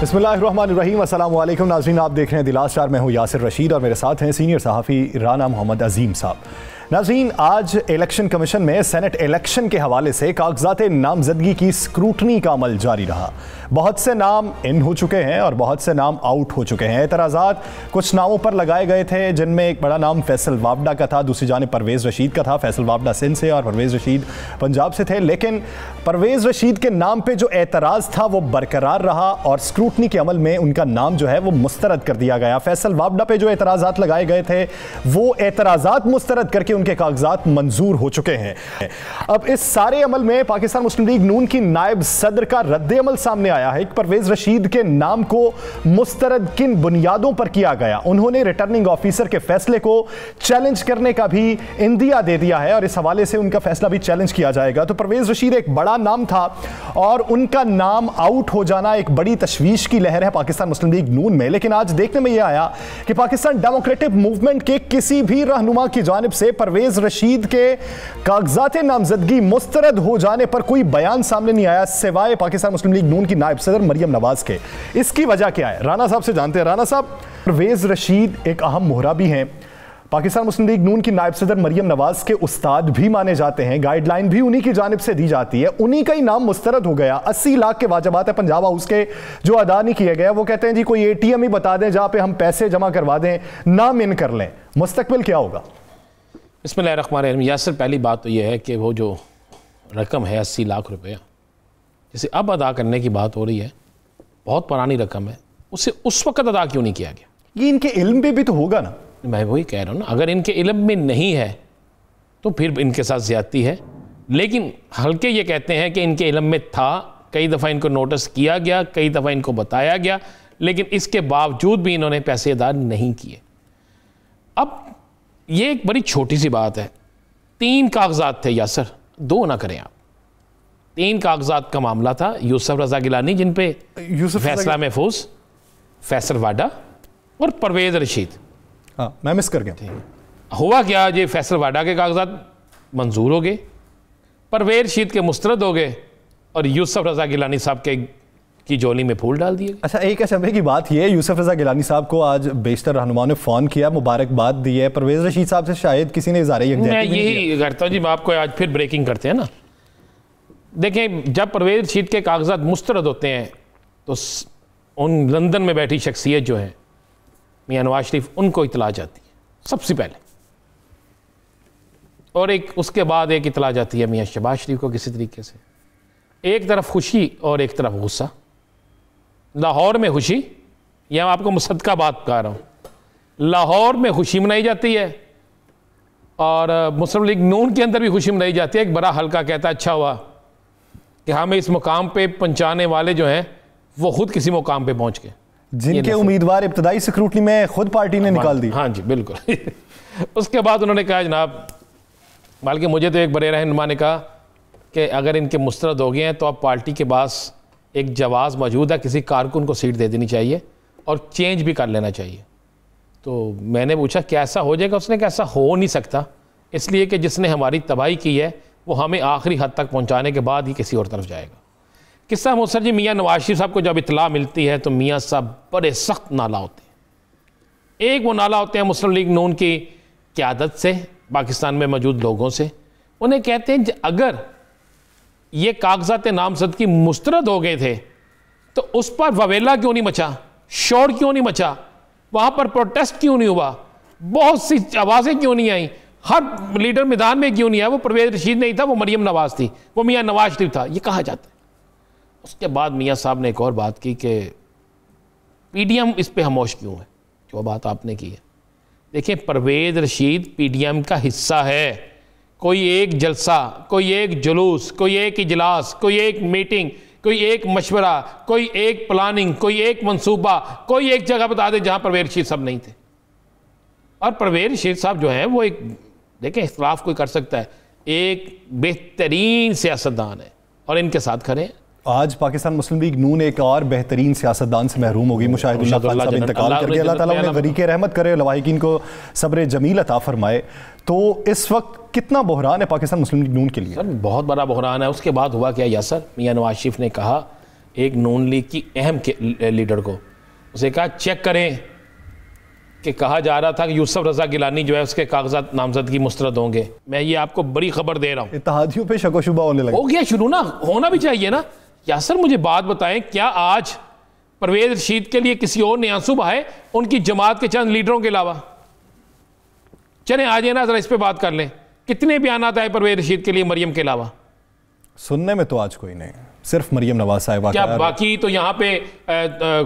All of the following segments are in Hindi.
बिस्मिल्लाहिर्रहमानिर्रहीम, अस्सलाम वालेकुम नाज़रीन, आप देख रहे हैं दिलास चार। मैं हूँ यासिर रशीद और मेरे साथ हैं सीनियर सहाफ़ी राना मोहम्मद अजीम साहब। नाज़रीन, आज इलेक्शन कमीशन में सेनेट इलेक्शन के हवाले से कागजात नामजदगी की स्क्रूटनी का अमल जारी रहा। बहुत से नाम इन हो चुके हैं और बहुत से नाम आउट हो चुके हैं। एतराज़ात कुछ नामों पर लगाए गए थे, जिनमें एक बड़ा नाम फैसल वावडा का था, दूसरी जानिब परवेज़ रशीद का था। फैसल वावडा सिंध से और परवेज़ रशीद पंजाब से थे, लेकिन परवेज़ रशीद के नाम पर जो एतराज़ था वो बरकरार रहा और स्क्रूटनी के अमल में उनका नाम जो है वो मुस्तरद कर दिया गया। फैसल वावडा पे जो एतराज़ात लगाए गए थे वो एतराज़ात मुस्तरद करके उनके कागजात मंजूर हो चुके हैं। अब इस सारे अमल में पाकिस्तान मुस्लिम लीग नून की नायब सदर का रद्द अमल सामने आया है। परवेज़ रशीद के नाम को मुस्तरद किन बुनियादों पर किया गया, उन्होंने रिटर्निंग ऑफिसर के फैसले को चैलेंज करने का भी इंदिया दे दिया है और इस हवाले से उनका फैसला भी चैलेंज किया जाएगा। तो परवेज़ रशीद एक बड़ा नाम था और उनका नाम आउट हो जाना एक बड़ी तशवीश की लहर है पाकिस्तान मुस्लिम लीग नून में। लेकिन आज देखने में यह आया कि पाकिस्तान डेमोक्रेटिक मूवमेंट के किसी भी रहनुमा की जानिब से परवेज़ रशीद के कागजात नामजदगी मुस्तरद हो जाने पर कोई बयान सामने नहीं आया, सिवाय पाकिस्तान मुस्लिम लीग नून की नायब सदर मरियम नवाज के। इसकी वजह क्या है, राना साहब से जानते हैं। राना साहब, परवेज़ रशीद एक अहम मोहरा भी हैं, पाकिस्तान मुस्लिम लीग नून की नायब सदर मरियम नवाज के उस्ताद भी माने जाते हैं, गाइडलाइन भी उन्हीं की जानिब से दी जाती है, उन्हीं का ही नाम मुस्तरद हो गया। 80 लाख के वाजबात है पंजाब हाउस के जो अदा नहीं किए गए। वो कहते हैं जी कोई ATM ही बता दें जहां पे हम पैसे जमा करवा दें, नाम इन कर लें। मुस्तकबिल क्या होगा? बिस्मिल्लाहिर्रहमानिर्रहीम। यासिर, पहली बात तो यह है कि वो जो रकम है 80 लाख रुपया, जिसे अब अदा करने की बात हो रही है, बहुत पुरानी रकम है, उसे उस वक्त अदा क्यों नहीं किया गया? ये इनके इल्म पे भी तो होगा ना। मैं वही कह रहा हूँ ना, अगर इनके इल्म में नहीं है तो फिर इनके साथ ज़्यादती है। लेकिन हल्के ये कहते हैं कि इनके इल्म में था, कई दफ़ा इनको नोटिस किया गया, कई दफ़ा इनको बताया गया, लेकिन इसके बावजूद भी इन्होंने पैसे अदा नहीं किए। अब ये एक बड़ी छोटी सी बात है, 3 कागजात थे यासर, 2 ना करें आप। 3 कागजात का मामला था। यूसुफ रज़ा गिलानी, जिन पे फैसला महफूज, फैसल वाडा और परवेज़ रशीद। हाँ, मैं मिस कर गया। हुआ क्या, ये फैसल वाडा के कागजात मंजूर हो गए, परवेज़ रशीद के मुस्तरद हो गए और यूसुफ रज़ा गिलानी साहब के की जोली में फूल डाल दिए। अच्छा, एक अचंभे की बात यह है, यूसुफ रज़ा गिलानी साहब को आज बेशतर रहनुमाओं ने फ़ोन किया, मुबारकबाद दी है। परवेज़ रशीद साहब से शायद किसी ने इज़हार यकजहती मैं यही करता हूँ जी, मैं आपको आज फिर ब्रेकिंग करते हैं ना। देखें, जब परवेज़ रशीद के कागजात मुस्तरद होते हैं तो उन लंदन में बैठी शख्सियत जो है मियाँ नवाज शरीफ, उनको इतला जाती है सबसे पहले, और एक उसके बाद एक इतला जाती है मियाँ शहबाज शरीफ को किसी तरीके से। एक तरफ खुशी और एक तरफ गुस्सा। लाहौर में खुशी, यह आपको मुसद्दका बात कह रहा हूँ, लाहौर में खुशी मनाई जाती है और मुस्लिम लीग नून के अंदर भी खुशी मनाई जाती है। एक बड़ा हल्का कहता है अच्छा हुआ कि हमें इस मुकाम पे पहुँचाने वाले जो हैं वो खुद किसी मुकाम पे पहुँच गए, जिनके उम्मीदवार इब्तदाई स्क्रूटनी में खुद पार्टी ने निकाल दी। हाँ जी, बिल्कुल। उसके बाद उन्होंने कहा जनाब, बल्कि मुझे तो एक बड़े रहनुमा ने कहा कि अगर इनके मुस्तरद हो गए हैं तो अब पार्टी के पास एक जवाज़ मौजूद है, किसी कारकुन को सीट दे देनी चाहिए और चेंज भी कर लेना चाहिए। तो मैंने पूछा कैसा हो जाएगा? उसने कहा ऐसा हो नहीं सकता, इसलिए कि जिसने हमारी तबाही की है वो हमें आखिरी हद तक पहुँचाने के बाद ही किसी और तरफ जाएगा। किस्सा मुसर जी, मियाँ नवाज शरीफ साहब को जब इतला मिलती है तो मियाँ साहब बड़े सख्त नाला होते हैं। एक वो नाला होते हैं मुस्लिम लीग नून की क़यादत से, पाकिस्तान में मौजूद लोगों से। उन्हें कहते हैं अगर ये कागजात नामजदगी मुस्तरद हो गए थे तो उस पर ववेला क्यों नहीं मचा, शोर क्यों नहीं मचा, वहाँ पर प्रोटेस्ट क्यों नहीं हुआ, बहुत सी आवाज़ें क्यों नहीं आई, हर लीडर मैदान में क्यों नहीं आया? वो परवेज़ रशीद नहीं था, वो मरियम नवाज थी, वो मियाँ नवाज शरीफ था, ये कहा जाता है। उसके बाद मियाँ साहब ने एक और बात की कि PDM इस पे खामोश क्यों है, जो बात आपने की है। देखिए, परवेज़ रशीद PDM का हिस्सा है। कोई एक जलसा, कोई एक जुलूस, कोई एक इजलास, कोई एक मीटिंग, कोई एक मशवरा, कोई एक प्लानिंग, कोई एक मंसूबा, कोई एक जगह बता दे जहाँ परवेज़ रशीद साहब नहीं थे। और परवेज़ रशीद साहब जो हैं वो एक, देखें, इख्तिलाफ कोई कर सकता है, एक बेहतरीन सियासतदान है और इनके साथ खड़े हैं। आज पाकिस्तान मुस्लिम लीग नून एक और बेहतरीन सियासतदान से महरूम होगी। मुशाहिदुल्लाह खान साहब इंतकाल कर गए, अल्लाह ताला उन्हें गरीक़े रहमत करे, लवाहिकीन को सब्र जमील अता फरमाए। तो इस वक्त कितना बहरान है पाकिस्तान मुस्लिम लीग नून के लिए? सर, बहुत बड़ा बहरान है। उसके बाद हुआ क्या यासर, मियाँ नवाज शरीफ ने कहा एक नून लीग की अहम लीडर को, उसे कहा चेक करें कि कहा जा रहा था कि यूसुफ रजा गिलानी जो है उसके कागजात नामजदगी मुस्तरद होंगे। मैं ये आपको बड़ी खबर दे रहा हूँ। इत्तेहादियों पे शक व शुबा होने लगा। हो गया शुरू ना, होना भी चाहिए ना। यासर मुझे बात बताएं, क्या आज परवेज रशीद के लिए किसी और ने आंसू बहाए उनकी जमात के चंद लीडरों के अलावा? चलें आ जाए ना जरा इस पे बात कर लें। कितने बयान आए परवेज रशीद के लिए मरियम के अलावा? सुनने में तो आज कोई नहीं, सिर्फ मरियम नवाज साहिबा। क्या बाकी तो यहाँ पे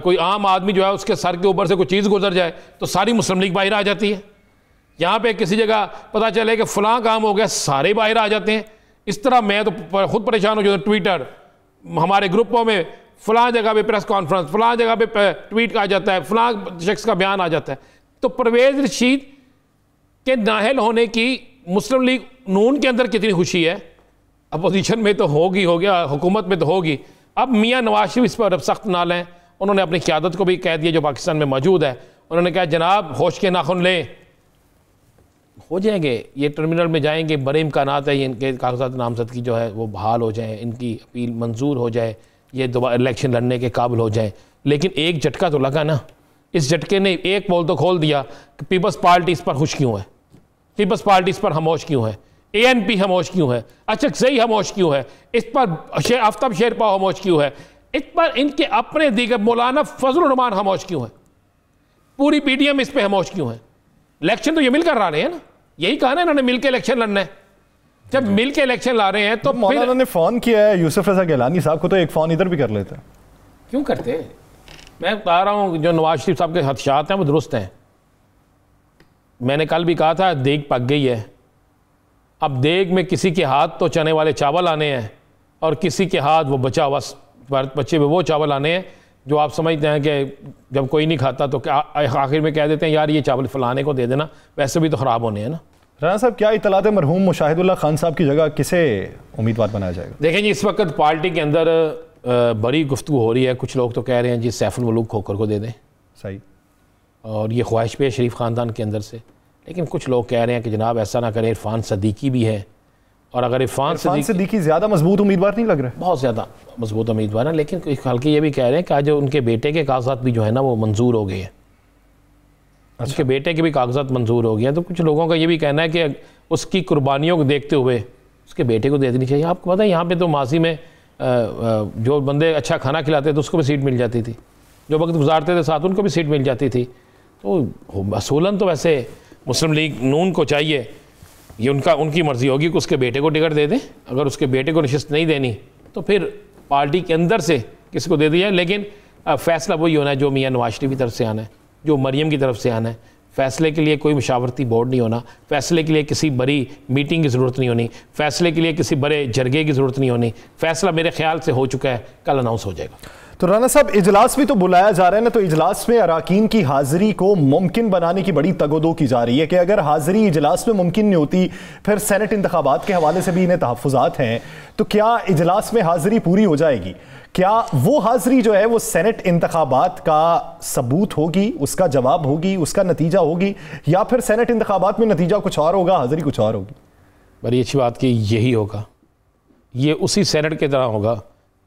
कोई आम आदमी जो है उसके सर के ऊपर से कोई चीज़ गुजर जाए तो सारी मुस्लिम लीग बाहर आ जाती है। यहाँ पे किसी जगह पता चले कि फलां काम हो गया, सारे बाहर आ जाते हैं। इस तरह मैं तो खुद परेशान हो जाता। ट्विटर हमारे ग्रुपों में फलां जगह पे प्रेस कॉन्फ्रेंस, फलां जगह पे ट्वीट आ जाता है, फलां शख्स का बयान आ जाता है। तो परवेज रशीद के नाहल होने की मुस्लिम लीग नून के अंदर कितनी खुशी है। अपोजिशन में तो होगी, हो गया, हुकूमत में तो होगी। अब मियाँ नवाज शरीफ इस पर सख्त ना लें। उन्होंने अपनी क़यादत को भी कह दिया जो पाकिस्तान में मौजूद है। उन्होंने कहा जनाब होश के नाखुन लें, हो जाएंगे, ये टर्मिनल में जाएंगे, बड़े इम्कानात है ये इनके कागजात नामजदगी जो है वो बहाल हो जाए, इनकी अपील मंजूर हो जाए, ये दोबारा इलेक्शन लड़ने के काबिल हो जाए। लेकिन एक झटका तो लगा ना। इस झटके ने एक पोल तो खोल दिया कि पीपल्स पार्टी इस पर खुश क्यों है, पीपल्स पार्टी इस पर खामोश क्यों है, ANP खामोश क्यों है, अचकज़ई खामोश क्यों है, इस पर आफ्ताब शेरपा खामोश क्यों है, इस पर इनके अपने दीगर मौलाना फजल रहमान खामोश क्यों है, पूरी PDM इस पर खामोश क्यों है। इलेक्शन तो ये मिलकर ला रहे हैं ना, यही कहा ना इन्होंने मिल के इलेक्शन लड़ना है। जब मिल के इलेक्शन ला रहे हैं तो मौलाना ने फ़ोन किया है यूसुफ रजा गिलानी साहब को, तो एक फ़ोन इधर भी कर लेते हैं। क्यों करते? मैं बता रहा हूँ जो नवाज शरीफ साहब के खदशात हैं वो दुरुस्त हैं। मैंने कल भी कहा था देग पक गई है। अब देग में किसी के हाथ तो चने वाले चावल आने हैं और किसी के हाथ वो बचा हुआ बच्चे में वो चावल आने हैं जो आप समझते हैं कि जब कोई नहीं खाता तो आखिर में कह देते हैं यार ये चावल फलाने को दे देना, वैसे भी तो ख़राब होने हैं ना। राना साहब क्या इतलात है मरहूम मुशाहिदुल्लाह खान साहब की जगह किसे उम्मीदवार बनाया जाएगा? देखें जी, इस वक्त पार्टी के अंदर बड़ी गुफ्तगू हो रही है। कुछ लोग तो कह रहे हैं जी सैफुल मुल्क खोखर को दे दें, सही, और ये ख्वाहिश पे शरीफ ख़ानदान के अंदर से। लेकिन कुछ लोग कह रहे हैं कि जनाब ऐसा ना करें, इरफान सदीकी भी है, और अगर इरफान सदीकी ज़्यादा मजबूत उम्मीदवार नहीं लग रहा है? बहुत ज़्यादा मजबूत उम्मीदवार है, लेकिन हल्के ये भी कह रहे हैं कि आज उनके बेटे के कागजात भी जो है ना वो मंजूर हो गए हैं। अच्छा। उसके बेटे के भी कागजात मंजूर हो गए हैं। तो कुछ लोगों का ये भी कहना है कि उसकी कुर्बानियों को देखते हुए उसके बेटे को दे देनी चाहिए। आपको पता है यहाँ पे तो माजी में जो बंदे अच्छा खाना खिलाते थे उसको भी सीट मिल जाती थी, जो वक्त गुजारते थे साथ उनको भी सीट मिल जाती थी। तो असूलन तो वैसे मुस्लिम लीग नून को चाहिए, ये उनकी मर्ज़ी होगी कि उसके बेटे को टिकट दे दें। अगर उसके बेटे को नशिस्त नहीं देनी तो फिर पार्टी के अंदर से किसी को दे दिया। लेकिन फ़ैसला वही होना है जो मियाँ नवाज शरीफ की तरफ से आना है, जो मरियम की तरफ से आना है। फ़ैसले के लिए कोई मशावरती बोर्ड नहीं होना, फ़ैसले के लिए किसी बड़ी मीटिंग की ज़रूरत नहीं होनी, फ़ैसले के लिए किसी बड़े जरगे की ज़रूरत नहीं होनी। फ़ैसला मेरे ख्याल से हो चुका है, कल अनाउंस हो जाएगा। तो राना साहब इजलास भी तो बुलाया जा रहा है ना, तो इजलास में अराकीन की हाजिरी को मुमकिन बनाने की बड़ी तगोदो की जा रही है कि अगर हाजिरी इजलास में मुमकिन नहीं होती, फिर सेनेट इंतखाबात के हवाले से भी इन्हें तहफ़्फ़ुज़ात हैं, तो क्या इजलास में हाजिरी पूरी हो जाएगी? क्या वो हाजिरी जो है वो सेनेट इंतखाबात का सबूत होगी, उसका जवाब होगी, उसका नतीजा होगी, या फिर सेनेट इंतखाबात में नतीजा कुछ और होगा, हाजिरी कुछ और होगी? बड़ी अच्छी बात की, यही होगा। ये उसी सेनेट की तरह होगा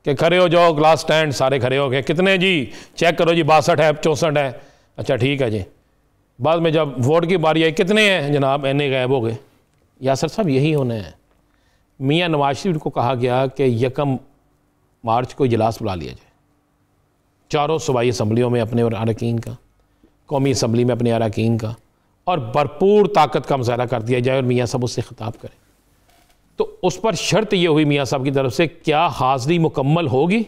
कि खड़े हो जाओ, ग्लास स्टैंड, सारे खड़े हो गए, कितने जी चेक करो जी, 62 है, 64 है, अच्छा ठीक है जी। बाद में जब वोट की बारी आई, कितने हैं जनाब, एने गायब हो गए। यासर साहब यही होना है। मियाँ नवाज शरीफ को कहा गया कि 1 मार्च को इजलास बुला लिया जाए, चारों सूबाई असम्बलियों में अपने अरकान का, कौमी असम्बली में अपने अरकान का, और भरपूर ताकत का मुजाहरा कर दिया जाए और मियाँ साहब उससे खिताब करें। तो उस पर शर्त ये हुई मियाँ साहब की तरफ से, क्या हाज़िरी मुकम्मल होगी,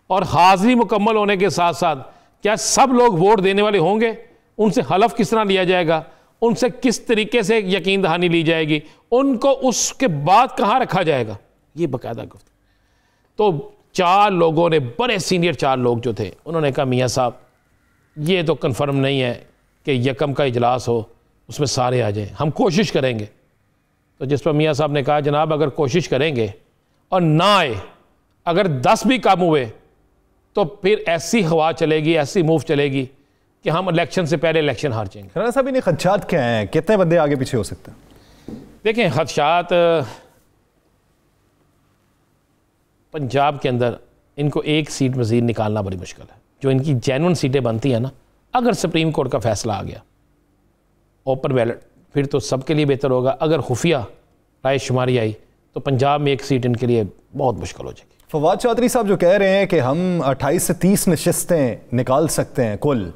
और हाज़िरी मुकम्मल होने के साथ साथ क्या सब लोग वोट देने वाले होंगे, उनसे हलफ किस तरह लिया जाएगा, उनसे किस तरीके से यकीन दहानी ली जाएगी, उनको उसके बाद कहाँ रखा जाएगा, ये बाकायदा गुफ्तगू। तो 4 लोगों ने, बड़े सीनियर 4 लोग जो थे, उन्होंने कहा मियाँ साहब ये तो कन्फर्म नहीं है कि 1 का इजलास हो उसमें सारे आ जाएं, हम कोशिश करेंगे। तो जिस पर मियाँ साहब ने कहा जनाब अगर कोशिश करेंगे और ना आए, अगर 10 भी कम हुए तो फिर ऐसी हवा चलेगी, ऐसी मूव चलेगी कि हम इलेक्शन से पहले इलेक्शन हार जाएंगे। राना साहब इन्हें खदशात क्या हैं, कितने बंदे आगे पीछे हो सकते हैं? देखें, खदशात पंजाब के अंदर इनको एक सीट मज़ीद निकालना बड़ी मुश्किल है। जो इनकी जेन्युइन सीटें बनती हैं ना, अगर सुप्रीम कोर्ट का फैसला आ गया ओपन बैलेट, फिर तो सबके लिए बेहतर होगा। अगर खुफिया राय शुमारी आई तो पंजाब में एक सीट इनके लिए बहुत मुश्किल हो जाएगी। फवाद चौधरी साहब जो कह रहे हैं कि हम 28 से 30 नशिस्तें निकाल सकते हैं, कुल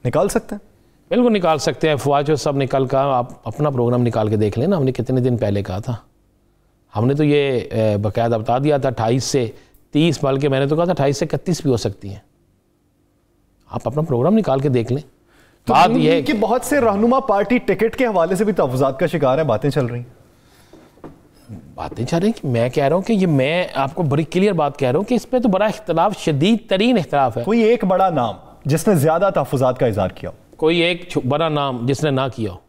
निकाल सकते हैं, बिल्कुल निकाल सकते हैं। फवाद चौधरी साहब ने कल कहा, आप अपना प्रोग्राम निकाल के देख लेना, हमने कितने दिन पहले कहा था। हमने तो ये बाकायदा बता दिया था 28 से 30, बल्कि मैंने तो कहा था 28 से 31 भी हो सकती हैं। आप अपना प्रोग्राम निकाल के देख लें। तो बात यह है कि बहुत से रहनुमा पार्टी टिकट के हवाले से भी तहफ़्फ़ुज़ात का शिकार है, बातें चल रही कि मैं कह रहा हूँ कि ये, मैं आपको बड़ी क्लियर बात कह रहा हूँ कि इस पर तो बड़ा इख्तलाफ, शदीद तरीन इख्तलाफ है। कोई एक बड़ा नाम जिसने ज्यादा तहफ़्फ़ुज़ात का इज़हार किया, कोई एक बड़ा नाम जिसने ना किया हो,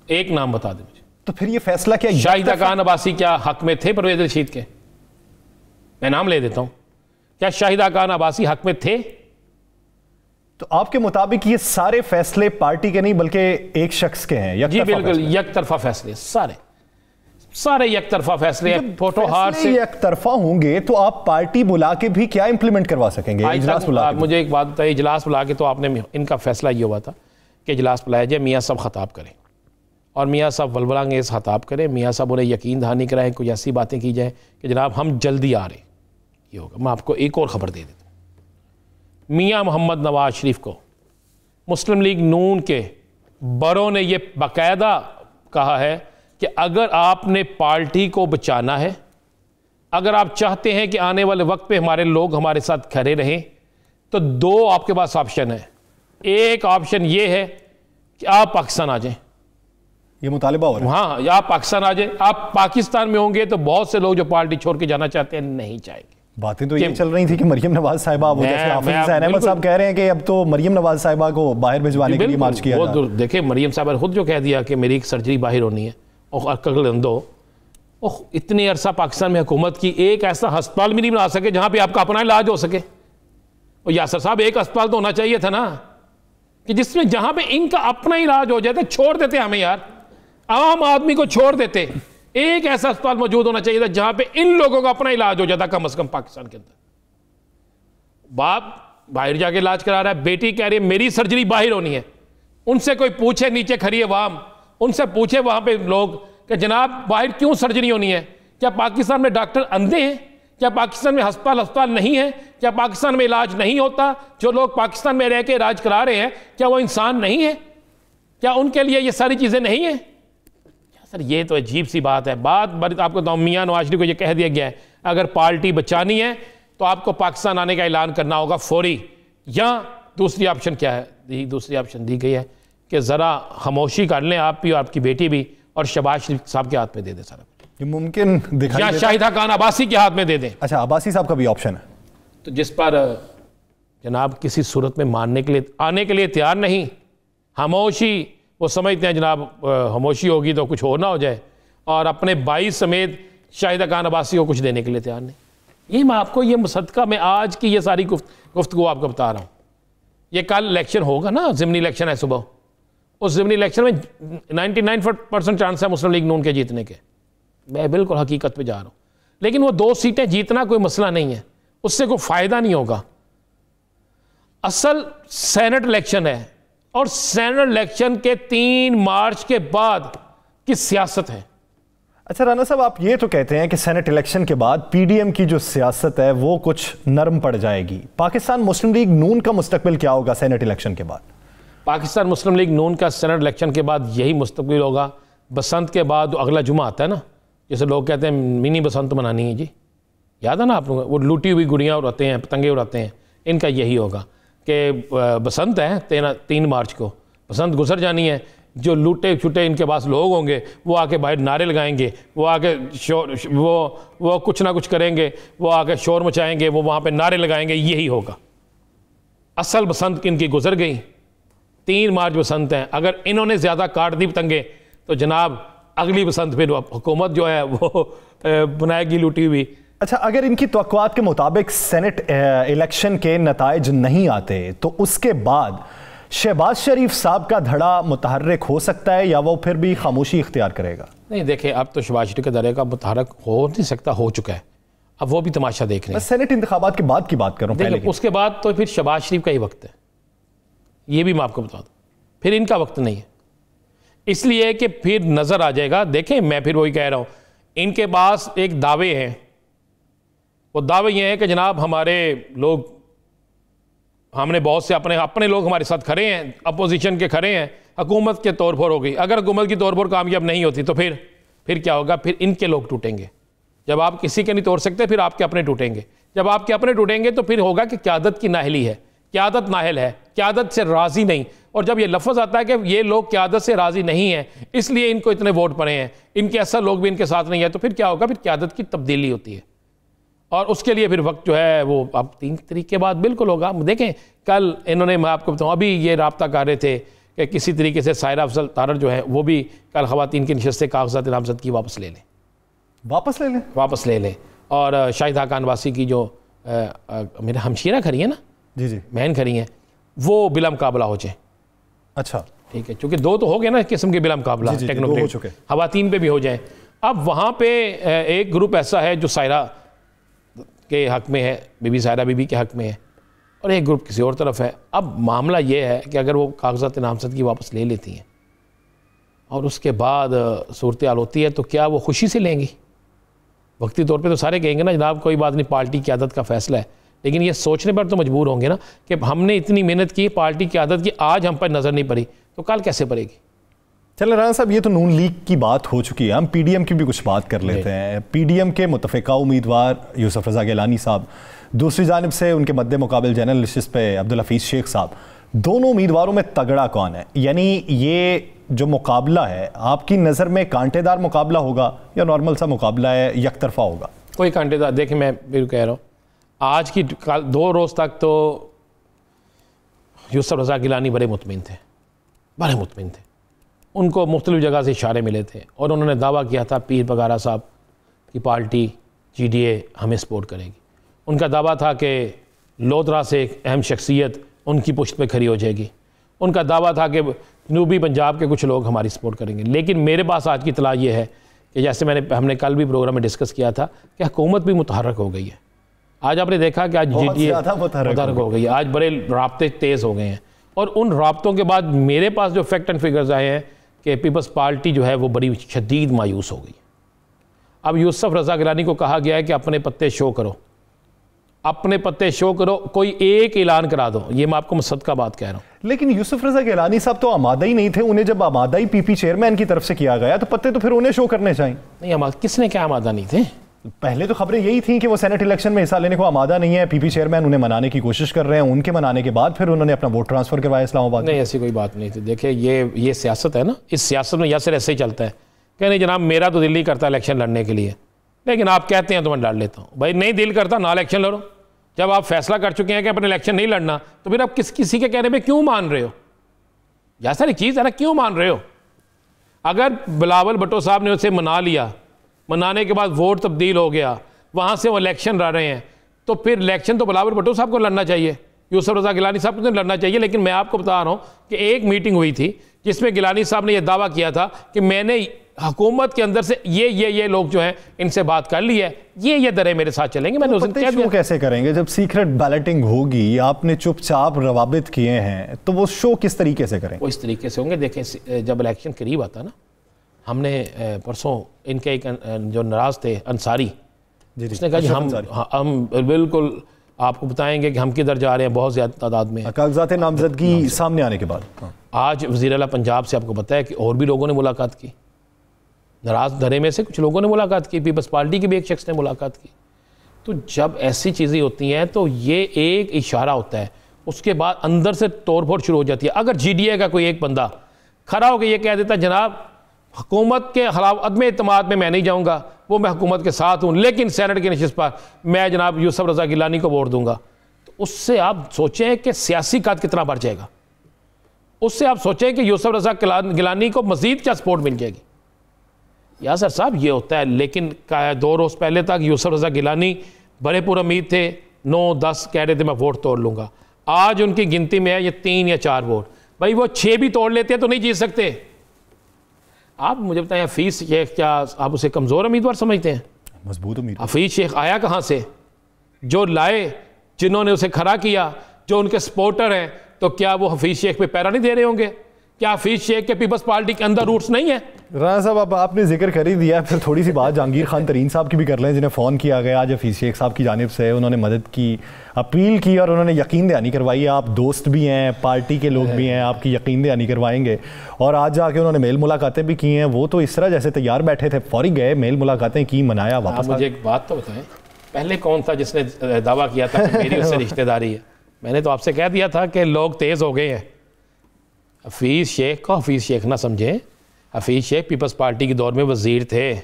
एक नाम बता दें मुझे। तो फिर ये फैसला क्या, शाहिदा खान अब्बासी क्या हक में थे परवेज़ रशीद के? मैं नाम ले देता हूं, क्या शाहिदा खान अब्बासी हक में थे? तो आपके मुताबिक ये सारे फैसले पार्टी के नहीं बल्कि एक शख्स के हैं? जी बिल्कुल, एक तरफा फैसले, सारे एक तरफा फैसले हैं। फोटो हार से एक तरफा होंगे तो आप पार्टी बुला के भी क्या इंप्लीमेंट करवा सकेंगे? इजलास बुला के? मुझे एक बात बताइए, इजलास बुला के तो आपने, इनका फैसला ये हुआ था कि इजलास बुलाया जाए, मियाँ साहब खताब करें और मियाँ साहब वलवलांगेज़ खताब करें, मियाँ साहब उन्हें यकीन दहानी कराएं, कुछ ऐसी बातें की जाए कि जनाब हम जल्दी आ रहे, ये होगा। मैं आपको एक और ख़बर दे देता हूँ, मियाँ मोहम्मद नवाज शरीफ को मुस्लिम लीग नून के बड़ों ने ये बाकायदा कहा है कि अगर आपने पार्टी को बचाना है, अगर आप चाहते हैं कि आने वाले वक्त पे हमारे लोग हमारे साथ खड़े रहें, तो दो आपके पास ऑप्शन है। एक ऑप्शन ये है कि आप पाकिस्तान आ जाएं, ये मुतालिबा हो रहा है। हाँ, या आप पाकिस्तान आ जाएं। आप पाकिस्तान में होंगे तो बहुत से लोग जो पार्टी छोड़ के जाना चाहते हैं नहीं चाहेंगे। बातें तो ये चल रही थी कि मरियम नवाज साहिबा, जैसे हाफिज हुसैन अहमद साहब कह रहे हैं कि अब तो मरियम नवाज साहिबा को बाहर भिजवाने के लिए मार्च किया जा रहा है। देखिए, मरियम साहिबा ने खुद जो कह दिया कि मेरी एक सर्जरी बाहर होनी है, और कगलंदो इतनी अरसा पाकिस्तान में हुकूमत की, एक ऐसा अस्पताल भी नहीं बना सके जहां पे आपका अपना इलाज हो सके। और यासर साहब, एक अस्पताल तो होना चाहिए था ना, कि जिसमें जहां पे इनका अपना इलाज हो जाता। छोड़ देते हमें यार, आम आदमी को छोड़ देते। एक ऐसा अस्पताल मौजूद होना चाहिए था जहां पे इन लोगों का अपना इलाज हो जाता, कम से कम पाकिस्तान के अंदर। बाप बाहर जाके इलाज करा रहा है, बेटी कह रही है मेरी सर्जरी बाहर होनी है। उनसे कोई पूछे, नीचे खड़ी है वाम, उनसे पूछे वहां पे लोग कि जनाब बाहर क्यों सर्जरी होनी है? क्या पाकिस्तान में डॉक्टर अंधे हैं? क्या पाकिस्तान में अस्पताल नहीं है? क्या पाकिस्तान में इलाज नहीं होता? जो लोग पाकिस्तान में रह के इलाज करा रहे हैं, क्या वो इंसान नहीं है? क्या उनके लिए ये सारी चीज़ें नहीं है? सर, ये तो अजीब सी बात है। बात आपको तो मियाँ नवाज शरीफ को ये कह दिया गया है, अगर पार्टी बचानी है तो आपको पाकिस्तान आने का ऐलान करना होगा फौरी। या दूसरी ऑप्शन क्या है? दूसरी ऑप्शन दी गई है कि ज़रा खामोशी कर लें आप भी और आपकी बेटी भी, और शहबाज शरीफ साहब के हाथ में दे दें सारा। ये मुमकिन दिखाई या शाहिदा खान अब्बासी के हाथ में दे दें। अच्छा, अब्बासी साहब का भी ऑप्शन है, तो जिस पर जनाब किसी सूरत में मानने के लिए, आने के लिए तैयार नहीं, खामोशी, वो समझते हैं जनाब खामोशी होगी तो कुछ और ना हो जाए, और अपने भाई समेत शाहिदा खान अब्बासी को कुछ देने के लिए तैयार नहीं। ये मैं आपको, ये मुसद्दका में आज की ये सारी गुफ्तगू आपको बता रहा हूँ। ये कल इलेक्शन होगा ना, ज़िमनी इलेक्शन है सुबह, उस ज़िमनी इलेक्शन में 99% चांस है मुस्लिम लीग नून के जीतने के। मैं बिल्कुल हकीकत पे जा रहा हूँ। लेकिन वो 2 सीटें जीतना कोई मसला नहीं है, उससे कोई फ़ायदा नहीं होगा। असल सेनेट इलेक्शन है, और सेनेट इलेक्शन के 3 मार्च के बाद की सियासत है। अच्छा राना साहब, आप ये तो कहते हैं कि सेनेट इलेक्शन के बाद पीडीएम की जो सियासत है वो कुछ नरम पड़ जाएगी। पाकिस्तान मुस्लिम लीग नून का मुस्तकबिल क्या होगा सेनेट इलेक्शन के बाद? पाकिस्तान मुस्लिम लीग नून का सेनेट इलेक्शन के बाद यही मुस्तकबिल होगा। बसंत के बाद अगला जुमा आता है ना, जैसे लोग कहते हैं मिनी बसंत मनानी है जी, याद है ना आप लोग? वो लूटी हुई गुड़ियाँ उड़ाते हैं, पतंगे उड़ाते हैं। इनका यही होगा कि बसंत है 3 मार्च को, बसंत गुजर जानी है। जो लूटे छुटे इनके पास लोग होंगे वो आके बाहर नारे लगाएंगे, वो आके शोर, वो कुछ ना कुछ करेंगे, वो आके शोर मचाएंगे, वो वहाँ पे नारे लगाएंगे। यही होगा। असल बसंत इनकी गुजर गई, 3 मार्च बसंत है। अगर इन्होंने ज़्यादा काट दी पतंगे तो जनाब अगली बसंत फिर हुकूमत जो है वो बनाएगी लूटी हुई। अच्छा, अगर इनकी तवक्कुआत के मुताबिक सेनेट इलेक्शन के नताइज नहीं आते तो उसके बाद शहबाज शरीफ साहब का धड़ा मुतहर्रिक हो सकता है, या वो फिर भी खामोशी इख्तियार करेगा? नहीं, देखिए, अब तो शहबाज शरीफ के धड़े का मुतहर्रिक हो नहीं सकता, हो चुका है। अब वो भी तमाशा देख रहे हैं। सेनेट इंतखाबात के बाद की बात करूँ पहले की। उसके बाद तो फिर शहबाज शरीफ का ही वक्त है, ये भी मैं आपको बता दूँ, फिर इनका वक्त नहीं है। इसलिए कि फिर नज़र आ जाएगा। देखें, मैं फिर वही कह रहा हूँ, इनके पास एक दावे हैं। वो दावे ये हैं कि जनाब हमारे लोग, हमने बहुत से अपने लोग हमारे साथ खड़े हैं, अपोजिशन के खड़े हैं, हुकूमत के तौर पर हो गई। अगर हुकूमत की तौर पर कामयाब नहीं होती तो फिर क्या होगा? फिर इनके लोग टूटेंगे। जब आप किसी के नहीं तोड़ सकते, फिर आपके अपने टूटेंगे। जब आपके अपने टूटेंगे तो फिर होगा कि क़यादत की नाहली है, क़यादत नाहल है, क़यादत से राज़ी नहीं। और जब ये लफ्ज़ आता है कि ये लोग क़यादत से राज़ी नहीं हैं, इसलिए इनको इतने वोट पड़े हैं, इनके असर लोग भी इनके साथ नहीं है, तो फिर क्या होगा? फिर क़यादत की तब्दीली होती है। और उसके लिए फिर वक्त जो है वो अब 3 तरीके बाद बिल्कुल होगा। देखें, कल इन्होंने, मैं आपको बताऊँ, अभी ये राब्ता कर रहे थे कि किसी तरीके से सायरा अफजल तारड़ जो है वो भी कल ख़वातीन की नशस्त कागजात नामजद की वापस ले लें। और शाहिदा खान वासी की जो मेरे हमशीरा खड़ी है ना, जी बहन खड़ी हैं, वो बिला मुकाबला हो जाए। अच्छा, ठीक है, चूँकि 2 तो हो गए ना किस्म के बिला मुकाबला, टेक्नोक्रेट ख़वातीन पे भी हो जाए। अब वहाँ पे एक ग्रुप ऐसा है जो सायरा के हक़ में है, बीबी सायरा बीबी के हक़ में है, और एक ग्रुप किसी और तरफ है। अब मामला ये है कि अगर वो कागजात नामजद की वापस ले लेती हैं और उसके बाद सूरत हाल होती है, तो क्या वो खुशी से लेंगी? वक्ती तौर पे तो सारे कहेंगे ना जनाब कोई बात नहीं, पार्टी की आदत का फैसला है, लेकिन ये सोचने पर तो मजबूर होंगे ना कि हमने इतनी मेहनत की, पार्टी की आदत की, आज हम पर नज़र नहीं पड़ी तो कल कैसे पड़ेगी? चलो राना साहब, ये तो नून लीग की बात हो चुकी है, हम पीडीएम की भी कुछ बात कर लेते हैं। पीडीएम के मुतफ़िका उम्मीदवार यूसुफ रज़ा गिलानी साहब, दूसरी जानिब से उनके मद्दे मुकाबिल जनरल नशिस्त पे अब्दुल हफीज़ शेख साहब, दोनों उम्मीदवारों में तगड़ा कौन है? यानी ये जो मुकाबला है आपकी नज़र में कांटेदार मुकाबला होगा या नॉर्मल सा मुकाबला है, एक तरफा होगा? कोई कांटेदार, देखिए मैं फिर कह रहा हूँ, आज की 2 रोज़ तक तो यूसुफ रज़ा गिलानी बड़े मुतमिन थे। उनको मुख्तलिफ़ जगह से इशारे मिले थे और उन्होंने दावा किया था पीर बगारा साहब की पार्टी GDA हमें सपोर्ट करेगी। उनका दावा था कि लोधरा से एक अहम शख्सियत उनकी पुश्त पे खड़ी हो जाएगी। उनका दावा था कि जनूबी पंजाब के कुछ लोग हमारी सपोर्ट करेंगे। लेकिन मेरे पास आज की इत्तला ये है कि जैसे हमने कल भी प्रोग्राम में डिस्कस किया था कि हुकूमत भी मुतहर्रक हो गई है। आज आपने देखा कि आज GDA मुतहर्रक हो गई है, आज बड़े राब्ते तेज़ हो गए हैं। और उन राब्तों के बाद मेरे पास जो फैक्ट एंड फिगर्स आए हैं कि पीपल्स पार्टी जो है वो बड़ी शदीद मायूस हो गई। अब यूसुफ रज़ा गिलानी को कहा गया है कि अपने पत्ते शो करो, कोई एक ऐलान करा दो। ये मैं आपको मसद का बात कह रहा हूँ। लेकिन यूसुफ रज़ा गिलानी साहब तो आमादा ही नहीं थे। उन्हें जब आमादा ही PP चेयरमैन की तरफ से किया गया तो पत्ते तो फिर उन्हें शो करने चाहिए। नहीं, किसने क्या आमादा नहीं थे? पहले तो खबरें यही थी कि वो सेनेट इलेक्शन में हिस्सा लेने को आमादा नहीं है, PP चेयरमैन उन्हें मनाने की कोशिश कर रहे हैं। उनके मनाने के बाद फिर उन्होंने अपना वोट ट्रांसफर करवाया इस्लामाबाद। नहीं, ऐसी कोई बात नहीं थी। देखिए, ये सियासत है ना, इस सियासत में यासर ऐसे ही चलता है कि नहीं जनाब मेरा तो दिल नहीं करता इलेक्शन लड़ने के लिए, लेकिन आप कहते हैं तो मैं लड़ लेता हूँ। भाई नहीं दिल करता ना इलेक्शन लड़ो। जब आप फैसला कर चुके हैं कि अपने इलेक्शन नहीं लड़ना, तो फिर आप किसी के कहने पर क्यों मान रहे हो? यासर एक चीज़ है ना, क्यों मान रहे हो? अगर बिलावल भुट्टो साहब ने उसे मना लिया, मनाने के बाद वोट तब्दील हो गया, वहाँ से वो इलेक्शन लड़ रहे हैं, तो फिर इलेक्शन तो बिलावल भुट्टो साहब को लड़ना चाहिए, यूसुफ रज़ा गिलानी साहब को लड़ना चाहिए। लेकिन मैं आपको बता रहा हूँ कि एक मीटिंग हुई थी जिसमें गिलानी साहब ने यह दावा किया था कि मैंने हुकूमत के अंदर से ये लोग जो हैं इनसे बात कर ली है, ये दरें मेरे साथ चलेंगे। मैंने उसे कह दिया। कैसे करेंगे जब सीक्रेट बैलेटिंग होगी? आपने चुपचाप रवाबित किए हैं, तो वो शो किस तरीके से करेंगे? वो इस तरीके से होंगे। देखें, जब इलेक्शन करीब आता ना, हमने परसों इनके एक जो नाराज़ थे अंसारी, उसने कहा जी हम बिल्कुल आपको बताएंगे कि हम किधर जा रहे हैं, बहुत ज़्यादा तादाद में। कागजात नामजदगी सामने आने के बाद आज वज़ीर आला पंजाब से आपको पता है कि और भी लोगों ने मुलाकात की, नाराज़ धरे में से कुछ लोगों ने मुलाकात की, पीपल्स पार्टी की भी एक शख्स ने मुलाकात की। तो जब ऐसी चीज़ें होती हैं तो ये एक इशारा होता है, उसके बाद अंदर से तोड़ फोड़ शुरू हो जाती है। अगर GDA का कोई एक बंदा खड़ा होकर ये कह देता जनाब हुकूमत के खिलाफ अदम एतमाद में मैं नहीं जाऊँगा, वो मैं हुकूमत के साथ हूँ, लेकिन सेनेट की नशिस्त पर मैं जनाब यूसुफ रज़ा गिलानी को वोट दूंगा, तो उससे आप सोचें कि सियासी कद कितना बढ़ जाएगा। उससे आप सोचें कि यूसुफ रज़ा गिलानी को मज़ीद क्या सपोर्ट मिल जाएगी। यासर साहब ये होता है। लेकिन 2 रोज़ पहले तक यूसुफ रज़ा गिलानी बड़े पुरुम्मीद थे, 9-10 कह रहे थे मैं वोट तोड़ लूँगा। आज उनकी गिनती में है ये 3 या 4 वोट। भाई वो 6 भी तोड़ लेते तो नहीं जीत सकते। आप मुझे बताएं, फीस ये क्या आप उसे कमज़ोर उम्मीदवार समझते हैं? मजबूत उम्मीद। हफीज शेख आया कहाँ से? जो लाए, जिन्होंने उसे खड़ा किया, जो उनके सपोर्टर हैं, तो क्या वो हफीज शेख पे पैरा नहीं दे रहे होंगे? क्या हफीज शेख के पीपल्स पार्टी के अंदर रूट्स नहीं है? राना साहब, अब आपने जिक्र कर ही दिया, फिर थोड़ी सी बात जहांगीर खान तरीन साहब की भी कर लें, जिन्हें फ़ोन किया गया आज हफीज शेख साहब की जानिब से। उन्होंने मदद की, अपील की और उन्होंने यकीन दहानी करवाई। आप दोस्त भी हैं, पार्टी के लोग भी हैं, आपकी यकीन दहानी करवाएंगे। और आज जाके उन्होंने मेल मुलाकातें भी की हैं। वो तो इस तरह जैसे तैयार बैठे थे, फौरी गए, मेल मुलाकातें की, मनाया, वापस। मुझे एक बात तो बताएं, पहले कौन था जिसने दावा किया था कि मेरी उससे रिश्तेदारी है? मैंने तो आपसे कह दिया था कि लोग तेज़ हो गए हैं। हफीज़ शेख को हफीज़ शेख ना समझें। हफीज़ शेख पीपल्स पार्टी के दौर में वज़ीर थे,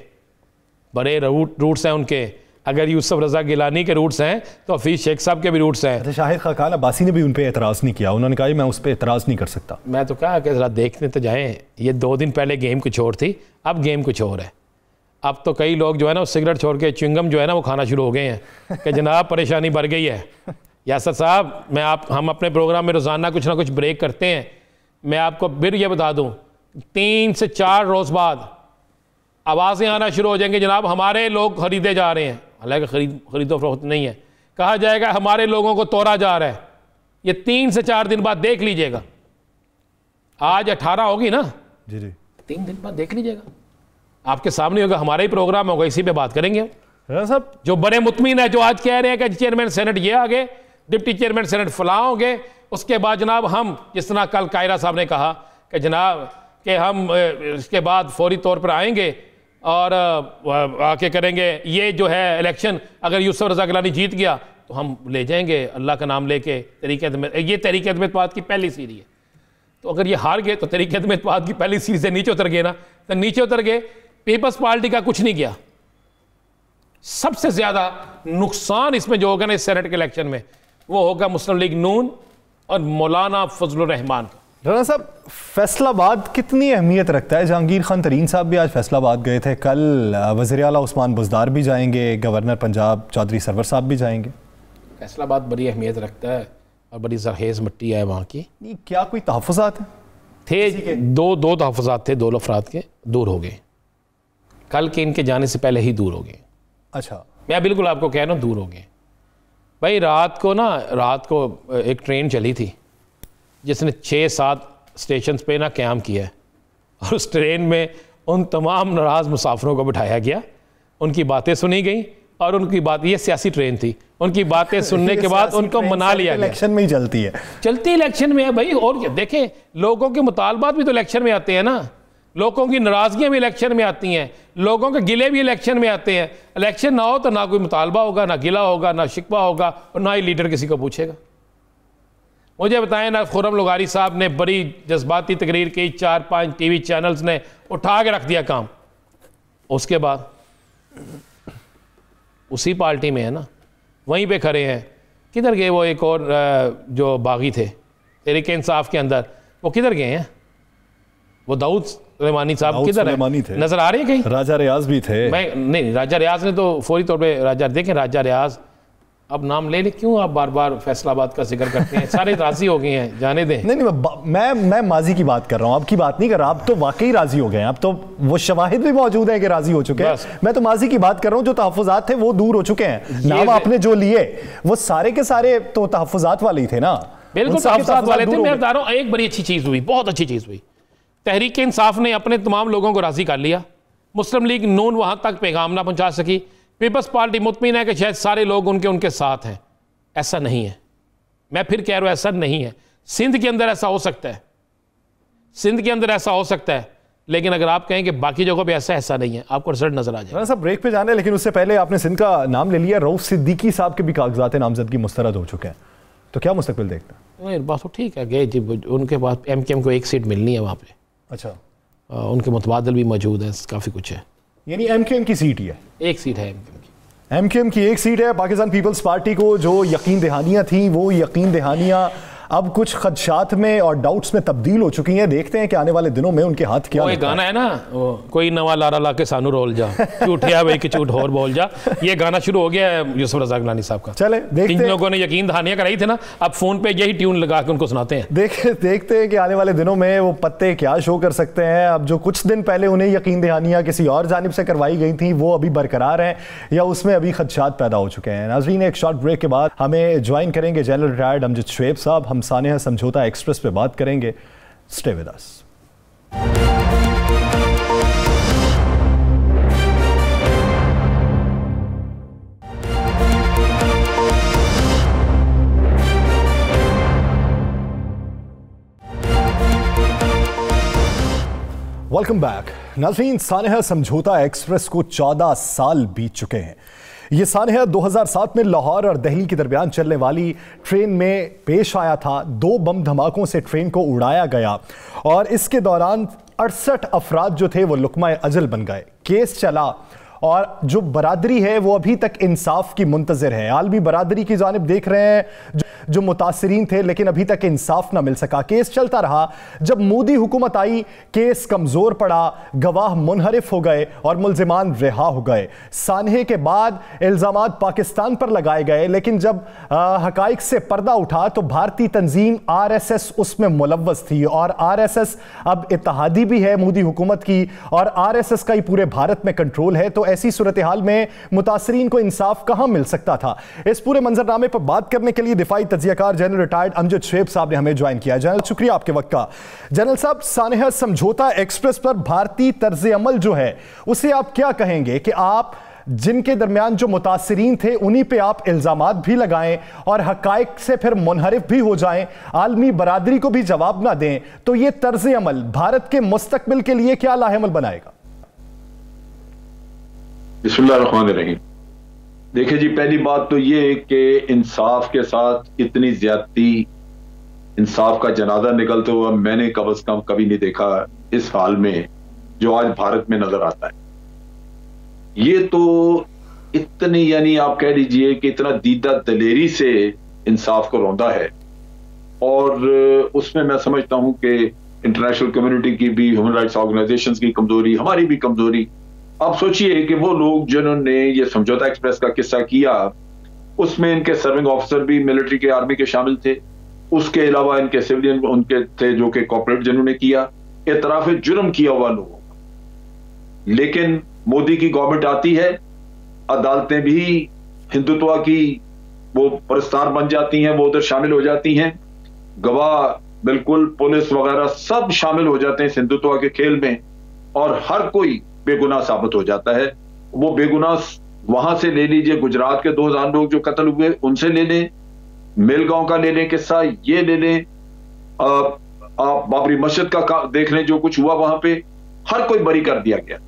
बड़े रूट्स हैं उनके। अगर यूसुफ रज़ा गिलानी के रूट्स हैं तो हफीज़ शेख साहब के भी रूट्स हैं। शाहिद खाकान अब्बासी ने भी उन पर एतराज़ नहीं किया, उन्होंने कहा मैं उस पर एतराज़ नहीं कर सकता। मैं तो कहा कि ज़रा देखने तो जाएँ। ये 2 दिन पहले गेम कुछ और थी, अब गेम कुछ और है। अब तो कई लोग जो है ना वो सिगरेट छोड़ के च्युइंगम जो है ना वो खाना शुरू हो गए हैं कि जनाब परेशानी बढ़ गई है। यासर साहब, हम अपने प्रोग्राम में रोज़ाना कुछ ना कुछ ब्रेक करते हैं। मैं आपको फिर ये बता दूं, 3 से 4 रोज़ बाद आवाज़ें आना शुरू हो जाएंगी, जनाब हमारे लोग ख़रीदे जा रहे हैं। हालांकि खरीदो फरोख्त नहीं है, कहा जाएगा हमारे लोगों को तोड़ा जा रहा है। ये 3 से 4 दिन बाद देख लीजिएगा। आज 18 होगी ना जी जी, 3 दिन बाद देख लीजिएगा, आपके सामने होगा, हमारा ही प्रोग्राम होगा, इसी पे बात करेंगे सब। जो बड़े मुतमिन है, जो आज कह रहे हैं कि चेयरमैन सेनेट ये आ गए, डिप्टी चेयरमैन सेनेट फलां हो गए, उसके बाद जनाब हम, जिस तरह कल कायरा साहब ने कहा कि जनाब कि हम इसके बाद फौरी तौर पर आएंगे और आके करेंगे ये जो है इलेक्शन, अगर यूसुफ रज़ा गिलानी जीत गया तो हम ले जाएंगे अल्लाह का नाम लेके तरीक़े में। ये तरीक़े में इत्तेफाक की पहली सीढ़ी है। तो अगर ये हार गए तो तरीक़े में इत्तेफाक की पहली सीढ़ी से नीचे उतर गए ना, तो नीचे उतर गए। पीपल्स पार्टी का कुछ नहीं गया। सबसे ज़्यादा नुकसान इसमें जो होगा ना इस सेनेट के इलेक्शन में, वो होगा मुस्लिम लीग नून और मौलाना फजलुर रहमान का। राना साहब, फैसलाबाद कितनी अहमियत रखता है? जहांगीर खान तरीन साहब भी आज फैसलाबाद गए थे, कल वज़ीर आला उस्मान बुज़दार भी जाएंगे, गवर्नर पंजाब चौधरी सरवर साहब भी जाएंगे। फैसलाबाद बड़ी अहमियत रखता है और बड़ी जरखेज़ मिट्टी है वहाँ की। क्या कोई तहफ़्फ़ुज़ात थे? दो तहफ़्फ़ुज़ात थे, 2 अफराद के, दूर हो गए। कल के इनके जाने से पहले ही दूर हो गए। अच्छा, मैं बिल्कुल आपको कह रहा हूँ दूर हो गए भाई। रात को एक ट्रेन चली थी जिसने 6-7 स्टेशन पे ना क़याम किया है, और उस ट्रेन में उन तमाम नाराज़ मुसाफिरों को बिठाया गया, उनकी बातें सुनी गई, और उनकी बात, ये सियासी ट्रेन थी, उनकी बातें सुनने के बाद उनको मना लिया गया। इलेक्शन में ही चलती इलेक्शन में है भाई। और क्या देखें, लोगों के मुतालबात भी तो इलेक्शन में आते हैं ना, लोगों की नाराज़गियाँ भी इलेक्शन में आती हैं, लोगों के गिले भी इलेक्शन में आते हैं। इलेक्शन ना हो तो ना कोई मुतालबा होगा, ना गिला होगा, ना शिकवा होगा, और ना ही लीडर किसी को पूछेगा। मुझे बताएं ना, खुर्रम लुगारी साहब ने बड़ी जज्बाती तकरीर की, 4-5 टीवी चैनल्स ने उठा के रख दिया काम। उसके बाद उसी पार्टी में है ना, वहीं पे खड़े हैं। किधर गए वो एक और जो बागी थे तहरीक इंसाफ के अंदर, वो किधर गए हैं? वो दाऊद सुलेमानी साहब किधर है? नजर आ रहे हैं कहीं? राजा रियाज भी थे। नहीं, राजा रियाज ने तो फौरी तौर पे देखें राजा रियाज, अब नाम ले क्यों आप बार बार फैसलाबाद का जिक्र करते हैं? सारे राजी हो गए हैं, जाने दें। नहीं, मैं माजी की बात कर रहा हूँ, आपकी बात नहीं कर रहा। आप तो वाकई राजी हो गए हैं, अब तो वो शवाहिद भी मौजूद है कि राजी हो चुके हैं। मैं तो माजी की बात कर रहा हूँ, जो तहफ़्फ़ुज़ात थे वो दूर हो चुके हैं। नाम आपने जो लिए वो सारे के सारे तो तहफ़्फ़ुज़ात वाले ही थे ना। बिल्कुल तहफ़्फ़ुज़ात वाले थे। मैं बता रहा हूँ, एक बड़ी अच्छी चीज़ हुई, बहुत अच्छी चीज़ हुई। तहरीक इंसाफ ने अपने तमाम लोगों को राज़ी कर लिया। मुस्लिम लीग नून वहाँ तक पैगाम ना पहुँचा सकी। पीपल्स पार्टी मुतमिन है कि शायद सारे लोग उनके साथ हैं। ऐसा नहीं है, मैं फिर कह रहा हूँ, ऐसा नहीं है। सिंध के अंदर ऐसा हो सकता है, सिंध के अंदर ऐसा हो सकता है, लेकिन अगर आप कहें कि बाकी जगहों पे ऐसा नहीं है, आपको रिजल्ट नजर आ जाएगा। सब ब्रेक पे जाना है, लेकिन उससे पहले आपने सिंध का नाम ले लिया। रऊफ सिद्दीकी साहब के भी कागजात नामजदगी मुस्तरद हो चुके हैं, तो क्या मुस्तकबिल देखते हैं? बात तो ठीक है, गए जी, उनके पास MKM को 1 सीट मिलनी है वहाँ पे। अच्छा, उनके मुतबादिल भी मौजूद है, काफ़ी कुछ है। यानी MKM की सीट ही है? 1 सीट है MKM की 1 सीट है। पाकिस्तान पीपल्स पार्टी को जो यकीन दहानियाँ थी, वो यकीन दहानियाँ अब कुछ खदशात में और डाउट्स में तब्दील हो चुकी हैं। देखते हैं कि आने वाले दिनों में उनके हाथ क्या। वो एक गाना है ना, कोई नवा लारा ला के सानू रोल जा, झूठिया भाई कि झूठ और बोल जा, ये गाना शुरू हो गया है यूसुफ रज़ाक गिलानी साहब का। चले देखते हैं, लोगों ने यकीन दहानियां कराई थे ना, अब फोन पे यही ट्यून लगा के उनको सुनाते हैं। देखते हैं कि आने वाले दिनों में वो पत्ते क्या शो कर सकते हैं। अब जो कुछ दिन पहले उन्हें यकीन दहानियां किसी और जानिब से करवाई गई थी, वो अभी बरकरार हैं या उसमें अभी खदशात पैदा हो चुके हैं। नाज़रीन, एक शॉर्ट ब्रेक के बाद हमें ज्वाइन करेंगे जनरल रिटायर्ड अमजद शुएब साहब। हम सानिया समझौता एक्सप्रेस पे बात करेंगे। Stay with us. Welcome back. नाज़रीन, सानिया समझौता एक्सप्रेस को 14 साल बीत चुके हैं। ये सानिया 2007 में लाहौर और दिल्ली के दरमियान चलने वाली ट्रेन में पेश आया था। 2 बम धमाकों से ट्रेन को उड़ाया गया और इसके दौरान 68 अफराद जो थे वो लुकमाए अजल बन गए। केस चला और जो बरादरी है वो अभी तक इंसाफ की मुंतज़िर है। आलमी बरादरी की जानिब देख रहे हैं जो मुतासिरीन थे, लेकिन अभी तक इंसाफ ना मिल सका। केस चलता रहा। जब मोदी हुकूमत आई, केस कमजोर पड़ा, गवाह मुनहरिफ हो गए और मुल्जिमान रिहा हो गए। सानहे के बाद इल्जामात पाकिस्तान पर लगाए गए, लेकिन जब हकाइक से पर्दा उठा तो भारतीय तंजीम RSS उसमें मुलव्वस थी और RSS अब इत्तेहादी भी है मोदी हुकूमत की और RSS का ही पूरे भारत में कंट्रोल है। तो ऐसी सूरत हाल में मुतासरीन को इंसाफ कहां मिल सकता था? इस पूरे मंजरनामे पर बात करने के लिए दिफाई तज्जियाकार जनरल रिटायर्ड अमजद शुएब साहब ने हमें ज्वाइन किया। जनरल, शुक्रिया आपके वक्त का। जनरल साहब, सानिया समझौता एक्सप्रेस पर भारतीय तर्ज अमल जो है उसे आप क्या कहेंगे कि आप जिनके दरमियान जो मुतासरीन थे उन्हीं पे आप इल्जामात भी लगाएं और हकाइक से फिर मुनहरिफ भी हो जाएं, आलमी बरादरी को भी जवाब ना दें, तो ये तर्ज अमल भारत के मुस्तकबिल के लिए क्या लाहेमल बनाएगा? बिस्मिल्लाहिर्रहमानिर्रहीम। देखिए जी, पहली बात तो ये कि इंसाफ के साथ इतनी ज्यादती, इंसाफ का जनाजा निकलते हुआ मैंने कम से कम कभी नहीं देखा इस हाल में जो आज भारत में नजर आता है। ये तो इतनी, यानी आप कह लीजिए कि इतना दीदा दलेरी से इंसाफ को रौंदा है और उसमें मैं समझता हूं कि इंटरनेशनल कम्युनिटी की भी, ह्यूमन राइट्स ऑर्गेनाइजेशंस की कमजोरी, हमारी भी कमजोरी। आप सोचिए कि वो लोग जिन्होंने ये समझौता एक्सप्रेस का किस्सा किया, उसमें इनके सर्विंग ऑफिसर भी मिलिट्री के, आर्मी के शामिल थे। उसके अलावा इनके सिविलियन उनके थे जो कि कॉर्पोरेट जिन्होंने किया, एतराफ जुर्म किया हुआ लोगों का। लेकिन मोदी की गवर्नमेंट आती है, अदालतें भी हिंदुत्व की वो परस्तार बन जाती हैं, वो उधर शामिल हो जाती हैं, गवाह बिल्कुल पुलिस वगैरह सब शामिल हो जाते हैं इस हिंदुत्व के खेल में और हर कोई बेगुनाह साबित हो जाता है। वो बेगुनाह वहां से ले लीजिए, गुजरात के 2000 लोग जो कत्ल हुए उनसे ले लें, मेलगांव का ले लें किस्सा, ये ले लें, आप बाबरी मस्जिद का देख लें जो कुछ हुआ वहां पे, हर कोई बरी कर दिया गया।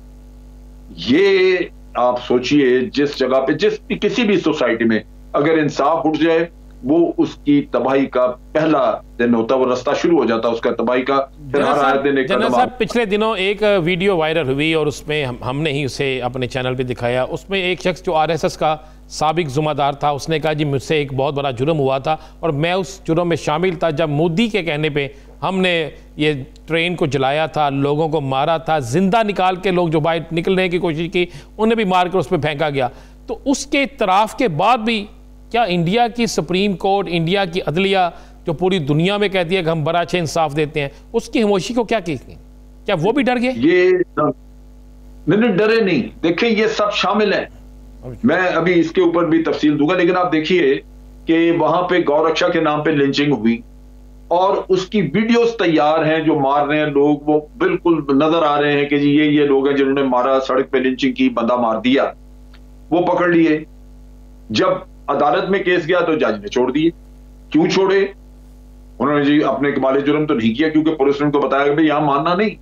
ये आप सोचिए, जिस जगह पे किसी भी सोसाइटी में अगर इंसाफ उठ जाए, वो उसकी तबाही का पहला दिन होता, वो रास्ता शुरू हो जाता उसका तबाही का। जनरल साहब, पिछले दिनों एक वीडियो वायरल हुई और उसमें हमने ही उसे अपने चैनल पे दिखाया। उसमें एक शख्स जो RSS का साबिक जुम्मेदार था, उसने कहा जी मुझसे एक बहुत बड़ा जुर्म हुआ था और मैं उस जुर्म में शामिल था जब मोदी के कहने पे हमने ये ट्रेन को जलाया था, लोगों को मारा था, जिंदा निकाल के लोग जो बाहर निकलने की कोशिश की उन्हें भी मार कर उस पर फेंका गया। तो उसके इतराफ़ के बाद भी क्या इंडिया की सुप्रीम कोर्ट, इंडिया की अदलिया जो पूरी दुनिया में कहती है कि हम बड़ा अच्छा इंसाफ देते हैं, उसकी खामोशी को क्या कहती है? क्या वो भी डर गए? ये नहीं, डरे नहीं। देखिए, ये सब शामिल है। मैं अभी इसके ऊपर भी तफसील दूंगा, लेकिन आप देखिए कि वहां पे गौरक्षा के नाम पे लिंचिंग हुई और उसकी वीडियोस तैयार हैं। जो मार रहे हैं लोग वो बिल्कुल नजर आ रहे हैं कि जी ये लोग हैं जिन्होंने मारा, सड़क पे लिंचिंग की, बंदा मार दिया, वो पकड़ लिए। जब अदालत में केस गया तो जज ने छोड़ दिए। क्यों छोड़े? उन्होंने जी अपने कमाल जुर्म तो नहीं किया, क्योंकि पुलिस ने उनको बताया कि भाई यहां मानना नहीं।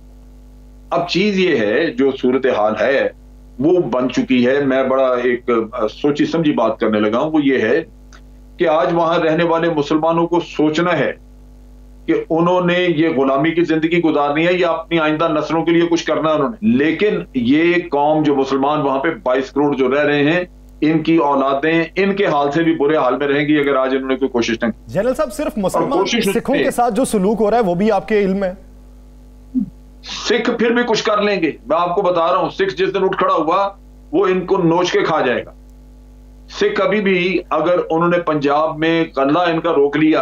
अब चीज ये है, जो सूरत हाल है वो बन चुकी है। मैं बड़ा एक सोची समझी बात करने लगा हूं, वो ये है कि आज वहां रहने वाले मुसलमानों को सोचना है कि उन्होंने ये गुलामी की जिंदगी गुजारनी है या अपनी आइंदा नस्लों के लिए कुछ करना है उन्होंने। लेकिन ये कौम जो मुसलमान वहां पे 22 करोड़ जो रह रहे हैं, इनकी औलादें इनके हाल से भी बुरे हाल में रहेंगी अगर आज इन्होंने कोई कोशिश नहीं की। जनरल साहब, सिर्फ मुसलमान सिखों के साथ जो सलूक हो रहा है वो भी आपके इल्म है? सिख फिर भी कुछ कर लेंगे, मैं आपको बता रहा हूं। सिख जिस दिन उठ खड़ा हुआ वो इनको नोच के खा जाएगा। सिख कभी भी अगर उन्होंने पंजाब में कल्ला इनका रोक लिया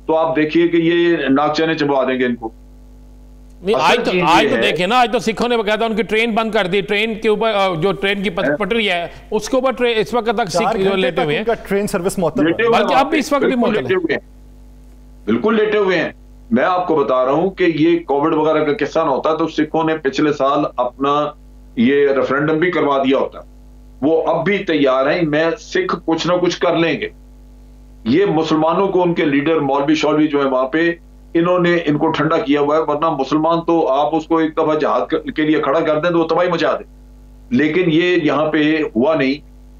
तो आप देखिए कि ये नाकचने चबा देंगे इनको। आज तो देखिए ना, आज तो सिखों ने बकायदा उनकी ट्रेन बंद कर दी। ट्रेन के ऊपर जो ट्रेन की पटरी है उसके ऊपर इस वक्त तक सिख लेटे हुए हैं। ट्रेन सर्विस मुअत्तल, बल्कि अब भी इस वक्त भी मुअत्तल है, बिल्कुल लेटे हुए हैं। मैं आपको बता रहा हूं कि ये कोविड वगैरह का किस्सा ना होता तो सिखों ने पिछले साल अपना ये रेफरेंडम भी करवा दिया होता। वो अब भी तैयार हैं। मैं सिख कुछ ना कुछ कर लेंगे। ये मुसलमानों को उनके लीडर मौलवी शौलवी जो है वहां पे इन्होंने इनको ठंडा किया हुआ है, वरना मुसलमान तो आप उसको एक दफा जहाद के लिए खड़ा कर दें तो वो तबाही मचा दे। लेकिन ये यहाँ पे हुआ नहीं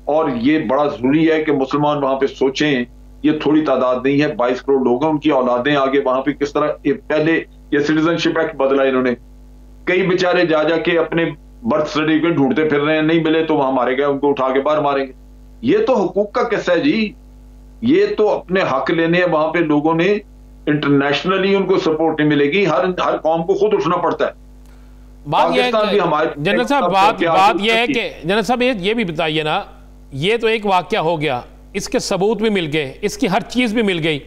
और ये बड़ा जरूरी है कि मुसलमान वहां पे सोचें। ये थोड़ी तादाद नहीं है, 22 करोड़ लोग हैं, उनकी औलादें आगे वहां पे किस तरह पहले ये सिटीजनशिप एक्ट बदला इन्होंने। कई बेचारे जा जाके अपने बर्थ सर्टिफिकेट ढूंढते फिर रहे हैं, नहीं मिले तो वहां मारे गए, उनको उठा के बाहर मारेंगे। ये तो हुकूक का किस्सा है जी। ये तो अपने हक लेने हैं। वहां पे लोगों ने इंटरनेशनली उनको सपोर्ट नहीं मिलेगी। हर कौम को खुद उठना पड़ता है। बात यह है जनरल साहब, बात यह है कि जनरल साहब ये भी बताइए ना, ये तो एक वाकया हो गया, इसके सबूत भी मिल गए, इसकी हर चीज भी मिल गई।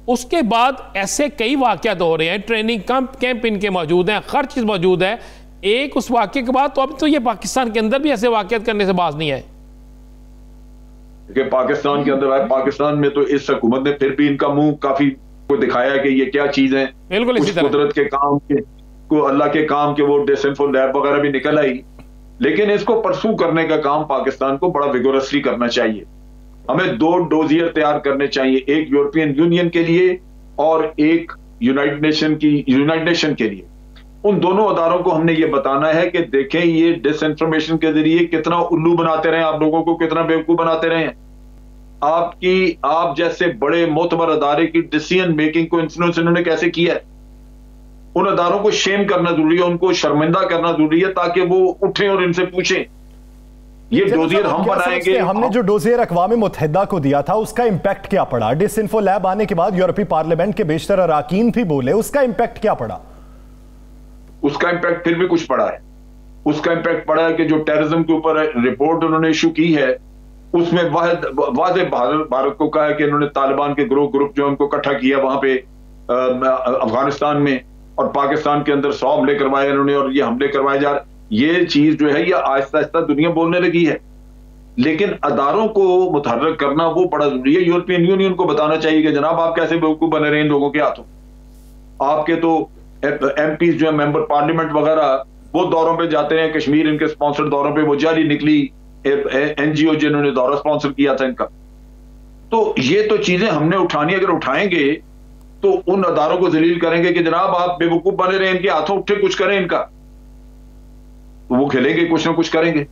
उसके बाद ऐसे कई वाकयात हो रहे हैं, ट्रेनिंग कैंप इनके मौजूद हैं, हर चीज मौजूद है। एक उस वाक्य के बाद तो अब तो ये पाकिस्तान के अंदर भी ऐसे वाकयात करने से बाज नहीं है कि पाकिस्तान के अंदर आए। पाकिस्तान में तो इस हुकूमत ने फिर भी इनका मुंह काफी को दिखाया कि ये क्या चीज है। बिल्कुल इसी तरह कुदरत के काम के को अल्लाह के काम के वो डिसइंफो लैब वगैरह भी निकल आई। लेकिन इसको परसू करने का काम पाकिस्तान को बड़ा विगोरसली करना चाहिए। हमें 2 डोजियर तैयार करने चाहिए, एक यूरोपियन यूनियन के लिए और एक यूनाइटेड नेशन के लिए। उन दोनों अदारों को हमने ये बताना है कि देखें ये डिसइंफॉर्मेशन के जरिए कितना उल्लू बनाते रहे, आप लोगों को कितना बेवकूफ बनाते रहे हैं। आप जैसे बड़े मोतबर अदारे की डिसीजन मेकिंग को इन्फ्लुएंस इन्होंने कैसे किया है। उन अदारों को शेम करना जरूरी है, उनको शर्मिंदा करना जरूरी है ताकि वो उठें और इनसे पूछें। ये डोजियर हम बनाएंगे। हमने जो डोजियर अक़वाम मुत्तहिदा को दिया था उसका इंपैक्ट क्या पड़ा? डिसइंफो लैब आने के बाद यूरोपीय पार्लियामेंट के बेशतर अराकीन भी बोले, उसका इंपैक्ट क्या पड़ा? उसका इंपैक्ट फिर भी कुछ पड़ा है। उसका इंपैक्ट पड़ा है कि जो टेररिज्म के ऊपर रिपोर्ट उन्होंने इशू की है उसमें वाज़ेह भारत को कहा है कि इन्होंने तालिबान के ग्रुप जो उनको इकट्ठा किया वहां पे अफगानिस्तान में और पाकिस्तान के अंदर 100 हमले करवाए इन्होंने और ये हमले करवाए जा रहे। ये चीज जो है ये आहिस्ता आहिस्ता दुनिया बोलने लगी है। लेकिन अदारों को मुतहर्रिक करना वो बड़ा जरूरी है। यूरोपियन यूनियन को बताना चाहिए कि जनाब आप कैसे बेवकूफ बने रहे इन लोगों के हाथों। आपके तो एमपीज जो है मेंबर पार्लियामेंट वगैरह वो दौरों पे जाते हैं, कश्मीर इनके स्पॉन्सर्ड दौरों पे वो जारी निकली एनजीओ जिन्होंने दौरा स्पॉन्सर किया था इनका। तो ये तो चीजें हमने उठानी, अगर उठाएंगे तो उन अदारों को जलील करेंगे कि जनाब आप बेवकूफ बने रहे, इनके हाथों उठे कुछ करें इनका, तो वो खेलेंगे, कुछ ना कुछ करेंगे।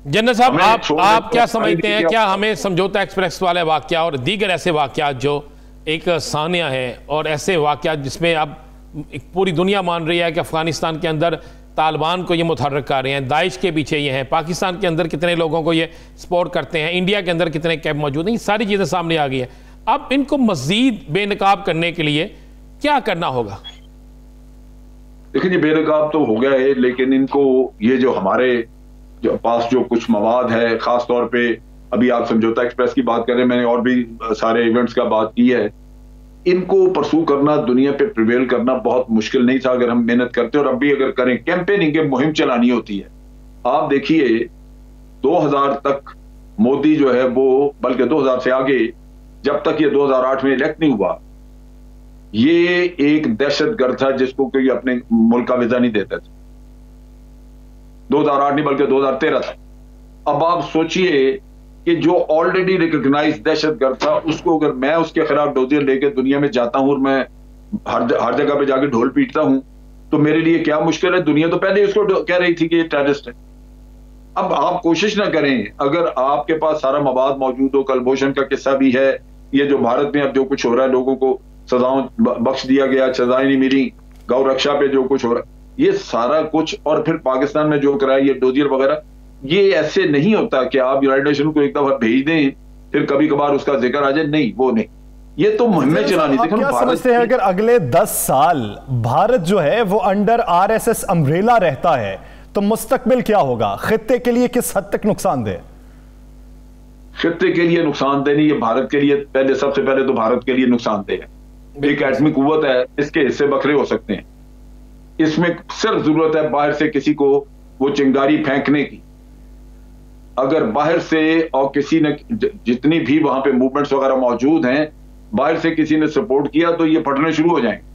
जनरल साहब आप क्या समझते हैं, क्या हमें समझौता एक्सप्रेस वाले वाकया और दीगर ऐसे वाकयात जो एक सानिया है और ऐसे वाकयात जिसमें अब पूरी दुनिया मान रही है कि अफगानिस्तान के अंदर तालिबान को ये मुतहर्रिक कर रहे हैं, दाइश के पीछे ये हैं, पाकिस्तान के अंदर कितने लोगों को ये सपोर्ट करते हैं, इंडिया के अंदर कितने कैंप मौजूद हैं, ये सारी चीज़ें सामने आ गई है। अब इनको मजीद बेनकाब करने के लिए क्या करना होगा? देखिए जी, बेनकाब तो हो गया है, लेकिन इनको ये जो हमारे जो पास जो कुछ मवाद है, खास तौर पे अभी आप समझौता एक्सप्रेस की बात करें, मैंने और भी सारे इवेंट्स का बात की है, इनको परसू करना, दुनिया पे प्रिवेल करना बहुत मुश्किल नहीं था अगर हम मेहनत करते और अब भी अगर करें। कैंपेनिंग की मुहिम चलानी होती है। आप देखिए 2000 तक मोदी जो है वो, बल्कि 2000 से आगे जब तक ये 2008 में इलेक्ट नहीं हुआ, ये एक दहशतगर्द था जिसको कोई अपने मुल्क का वीजा नहीं देता था। 2008 नहीं बल्कि 2013 था। अब आप सोचिए कि जो ऑलरेडी रिकॉग्नाइज दहशतगर्द था उसको अगर मैं उसके खिलाफ डोजियर लेके दुनिया में जाता हूं और मैं हर जगह पे जाके ढोल पीटता हूं तो मेरे लिए क्या मुश्किल है। दुनिया तो पहले उसको कह रही थी कि ये टेररिस्ट है। अब आप कोशिश ना करें, अगर आपके पास सारा मवाद मौजूद हो, कलभूषण का किस्सा भी है, ये जो भारत में अब जो कुछ हो रहा है, लोगों को सजाओं बख्श दिया गया, सजाएं नहीं मिली, गौ रक्षा पे जो कुछ हो रहा है, ये सारा कुछ, और फिर पाकिस्तान में जो कराया ये डोजियर वगैरह, ये ऐसे नहीं होता कि आप यूनाइटेड नेशन को एक दफा भेज दें फिर कभी कभार उसका जिक्र आ जाए, नहीं, वो नहीं, ये तो मुहिम्में चलानी थी। क्या समझते हैं अगर अगले 10 साल भारत जो है वो अंडर आरएसएस अम्ब्रेला रहता है तो मुस्तकबिल क्या होगा? खित्ते के लिए किस हद तक नुकसानदेह? खित्ते के लिए नुकसानदेह नहीं, ये भारत के लिए पहले, सबसे पहले तो भारत के लिए नुकसानदेह है। एक एटमी कुव्वत है, इसके हिस्से बखरे हो सकते हैं, इसमें सिर्फ जरूरत है बाहर से किसी को वो चिंगारी फेंकने की। अगर बाहर से और किसी ने, जितनी भी वहां पे मूवमेंट्स वगैरह मौजूद हैं, बाहर से किसी ने सपोर्ट किया तो ये फटने शुरू हो जाएंगे।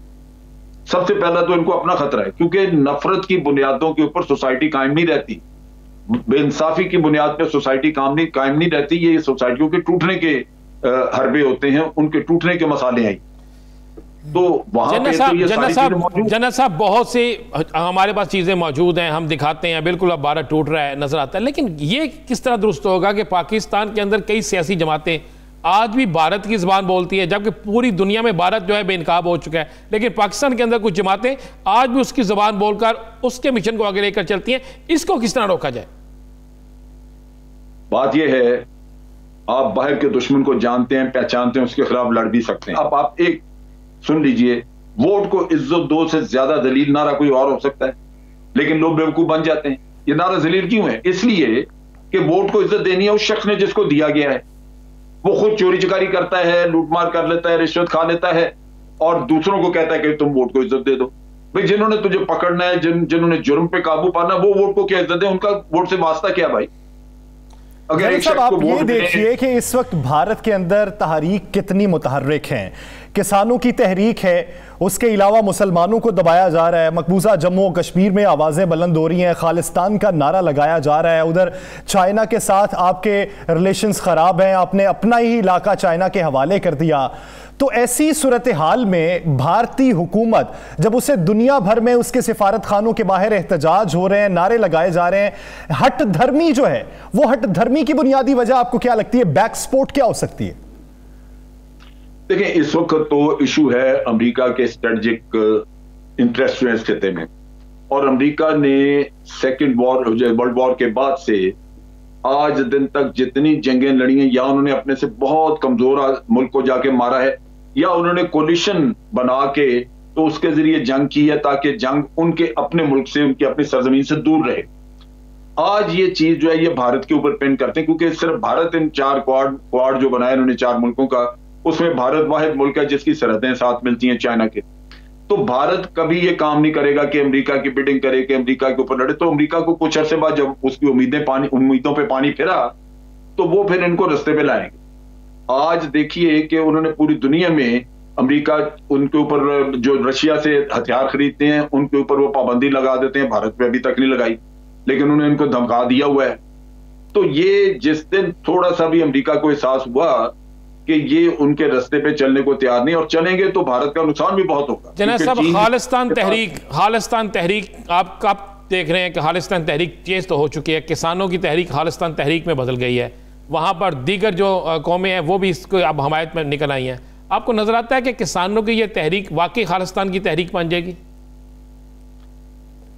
सबसे पहला तो इनको अपना खतरा है, क्योंकि नफरत की बुनियादों के ऊपर सोसाइटी कायम नहीं रहती, बेइंसाफी की बुनियाद पर सोसाइटी कायम नहीं रहती। ये सोसाइटियों के टूटने के हरबे होते हैं, उनके टूटने के मसाले आई। तो वहां पे तो ये जन्नत साहब बहुत से हमारे पास चीजें मौजूद हैं, हम दिखाते हैं, बिल्कुल अब भारत टूट रहा है, नजर आता है, लेकिन ये किस तरह दुरुस्त होगा कि पाकिस्तान के अंदर कई सियासी जमातें आज भी भारत की ज़बान बोलती है, जबकि पूरी दुनिया में भारत जो है बेनकाब हो चुका है, लेकिन पाकिस्तान के अंदर कुछ जमातें आज भी उसकी ज़बान बोलकर उसके मिशन को आगे लेकर चलती हैं। इसको किस तरह रोका जाए? बात यह है, आप बाहर के दुश्मन को जानते हैं, पहचानते हैं, उसके खिलाफ लड़ भी सकते हैं। अब आप एक सुन लीजिए, वोट को इज्जत दो से ज्यादा दलील नारा कोई और हो सकता है, लेकिन लोग बेवकूफ बन जाते हैं। ये नारा दलील क्यों है? इसलिए कि वोट को इज्जत देनी है उस शख्स ने जिसको दिया गया है। वो खुद चोरी चकारी करता है, लूटमार कर लेता है, रिश्वत खा लेता है और दूसरों को कहता है कि तुम वोट को इज्जत दे दो। भाई जिन्होंने तुझे पकड़ना है, जिन्होंने जुर्म पे काबू पाना, वो वोट को क्या इज्जत दे? उनका वोट से वास्ता क्या भाई? अगर एक शख्स को ये देखिए कि इस वक्त भारत के अंदर तहरीक कितनी मुतहर्रिक हैं। किसानों की तहरीक है, उसके अलावा मुसलमानों को दबाया जा रहा है, मकबूजा जम्मू कश्मीर में आवाज़ें बुलंद हो रही हैं, खालिस्तान का नारा लगाया जा रहा है, उधर चाइना के साथ आपके रिलेशंस ख़राब हैं, आपने अपना ही इलाका चाइना के हवाले कर दिया। तो ऐसी सूरत हाल में भारतीय हुकूमत जब उसे दुनिया भर में उसके सिफारत खानों के बाहर एहतजाज हो रहे हैं, नारे लगाए जा रहे हैं, हट धर्मी जो है वो हट धर्मी की बुनियादी वजह आपको क्या लगती है? बैक स्पोर्ट क्या हो सकती है? देखिए, इस वक्त तो इशू है अमेरिका के स्ट्रेटेजिक इंटरेस्ट जो है इस खिते में, और अमेरिका ने सेकेंड वर्ल्ड वॉर के बाद से आज दिन तक जितनी जंगें लड़ी हैं, या उन्होंने अपने से बहुत कमजोर मुल्क को जाके मारा है, या उन्होंने कोलिशन बना के तो उसके जरिए जंग की है ताकि जंग उनके अपने मुल्क से, उनकी अपनी सरजमीन से दूर रहे। आज ये चीज जो है ये भारत के ऊपर पिन करते हैं, क्योंकि सिर्फ भारत इन 4 क्वाड जो बनाया उन्होंने 4 मुल्कों का, उसमें भारत वाहिद मुल्क है जिसकी सरहदें साथ मिलती हैं चाइना के। तो भारत कभी ये काम नहीं करेगा कि अमेरिका की बिडिंग करे, कि अमेरिका के ऊपर लड़े। तो अमेरिका को कुछ अरसे बाद जब उसकी उम्मीदों पे पानी फिरा तो वो फिर इनको रास्ते पे लाएंगे। आज देखिए कि उन्होंने पूरी दुनिया में अमेरिका, उनके ऊपर जो रशिया से हथियार खरीदते हैं उनके ऊपर वो पाबंदी लगा देते हैं, भारत पे अभी तक नहीं लगाई, लेकिन उन्होंने इनको धमका दिया हुआ है। तो ये जिस दिन थोड़ा सा भी अमेरिका को एहसास हुआ कि ये उनके रास्ते पे चलने को तैयार नहीं, और चलेंगे तो भारत का नुकसान भी बहुत होगा। जनाब साहब, खालिस्तान तहरीक आप कब देख रहे हैं कि खालिस्तान तहरीक चेंज तो हो चुकी है, किसानों की तहरीक खालिस्तान तहरीक में बदल गई है, वहां पर दीगर जो कौमें हैं वो भी इसको अब हमायत में निकल आई हैं। आपको नजर आता है कि किसानों की ये तहरीक वाकई खालिस्तान की तहरीक बन जाएगी?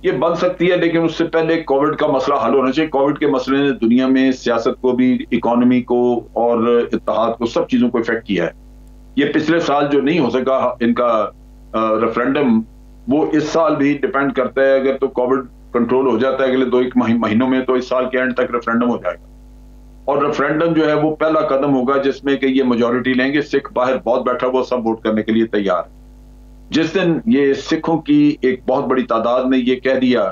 ये बन सकती है, लेकिन उससे पहले कोविड का मसला हल होना चाहिए। कोविड के मसले ने दुनिया में सियासत को भी, इकोनॉमी को और इत्तेहाद को, सब चीजों को इफेक्ट किया है। ये पिछले साल जो नहीं हो सका इनका रेफरेंडम, वो इस साल भी डिपेंड करता है। अगर तो कोविड कंट्रोल हो जाता है अगले 2-1 महीनों में, तो इस साल के एंड तक रेफरेंडम हो जाएगा। और रेफरेंडम जो है वो पहला कदम होगा जिसमें कि ये मेजोरिटी लेंगे। सिख बाहर बहुत बैठा हुआ, सब वोट करने के लिए तैयार। जिस दिन ये सिखों की एक बहुत बड़ी तादाद ने ये कह दिया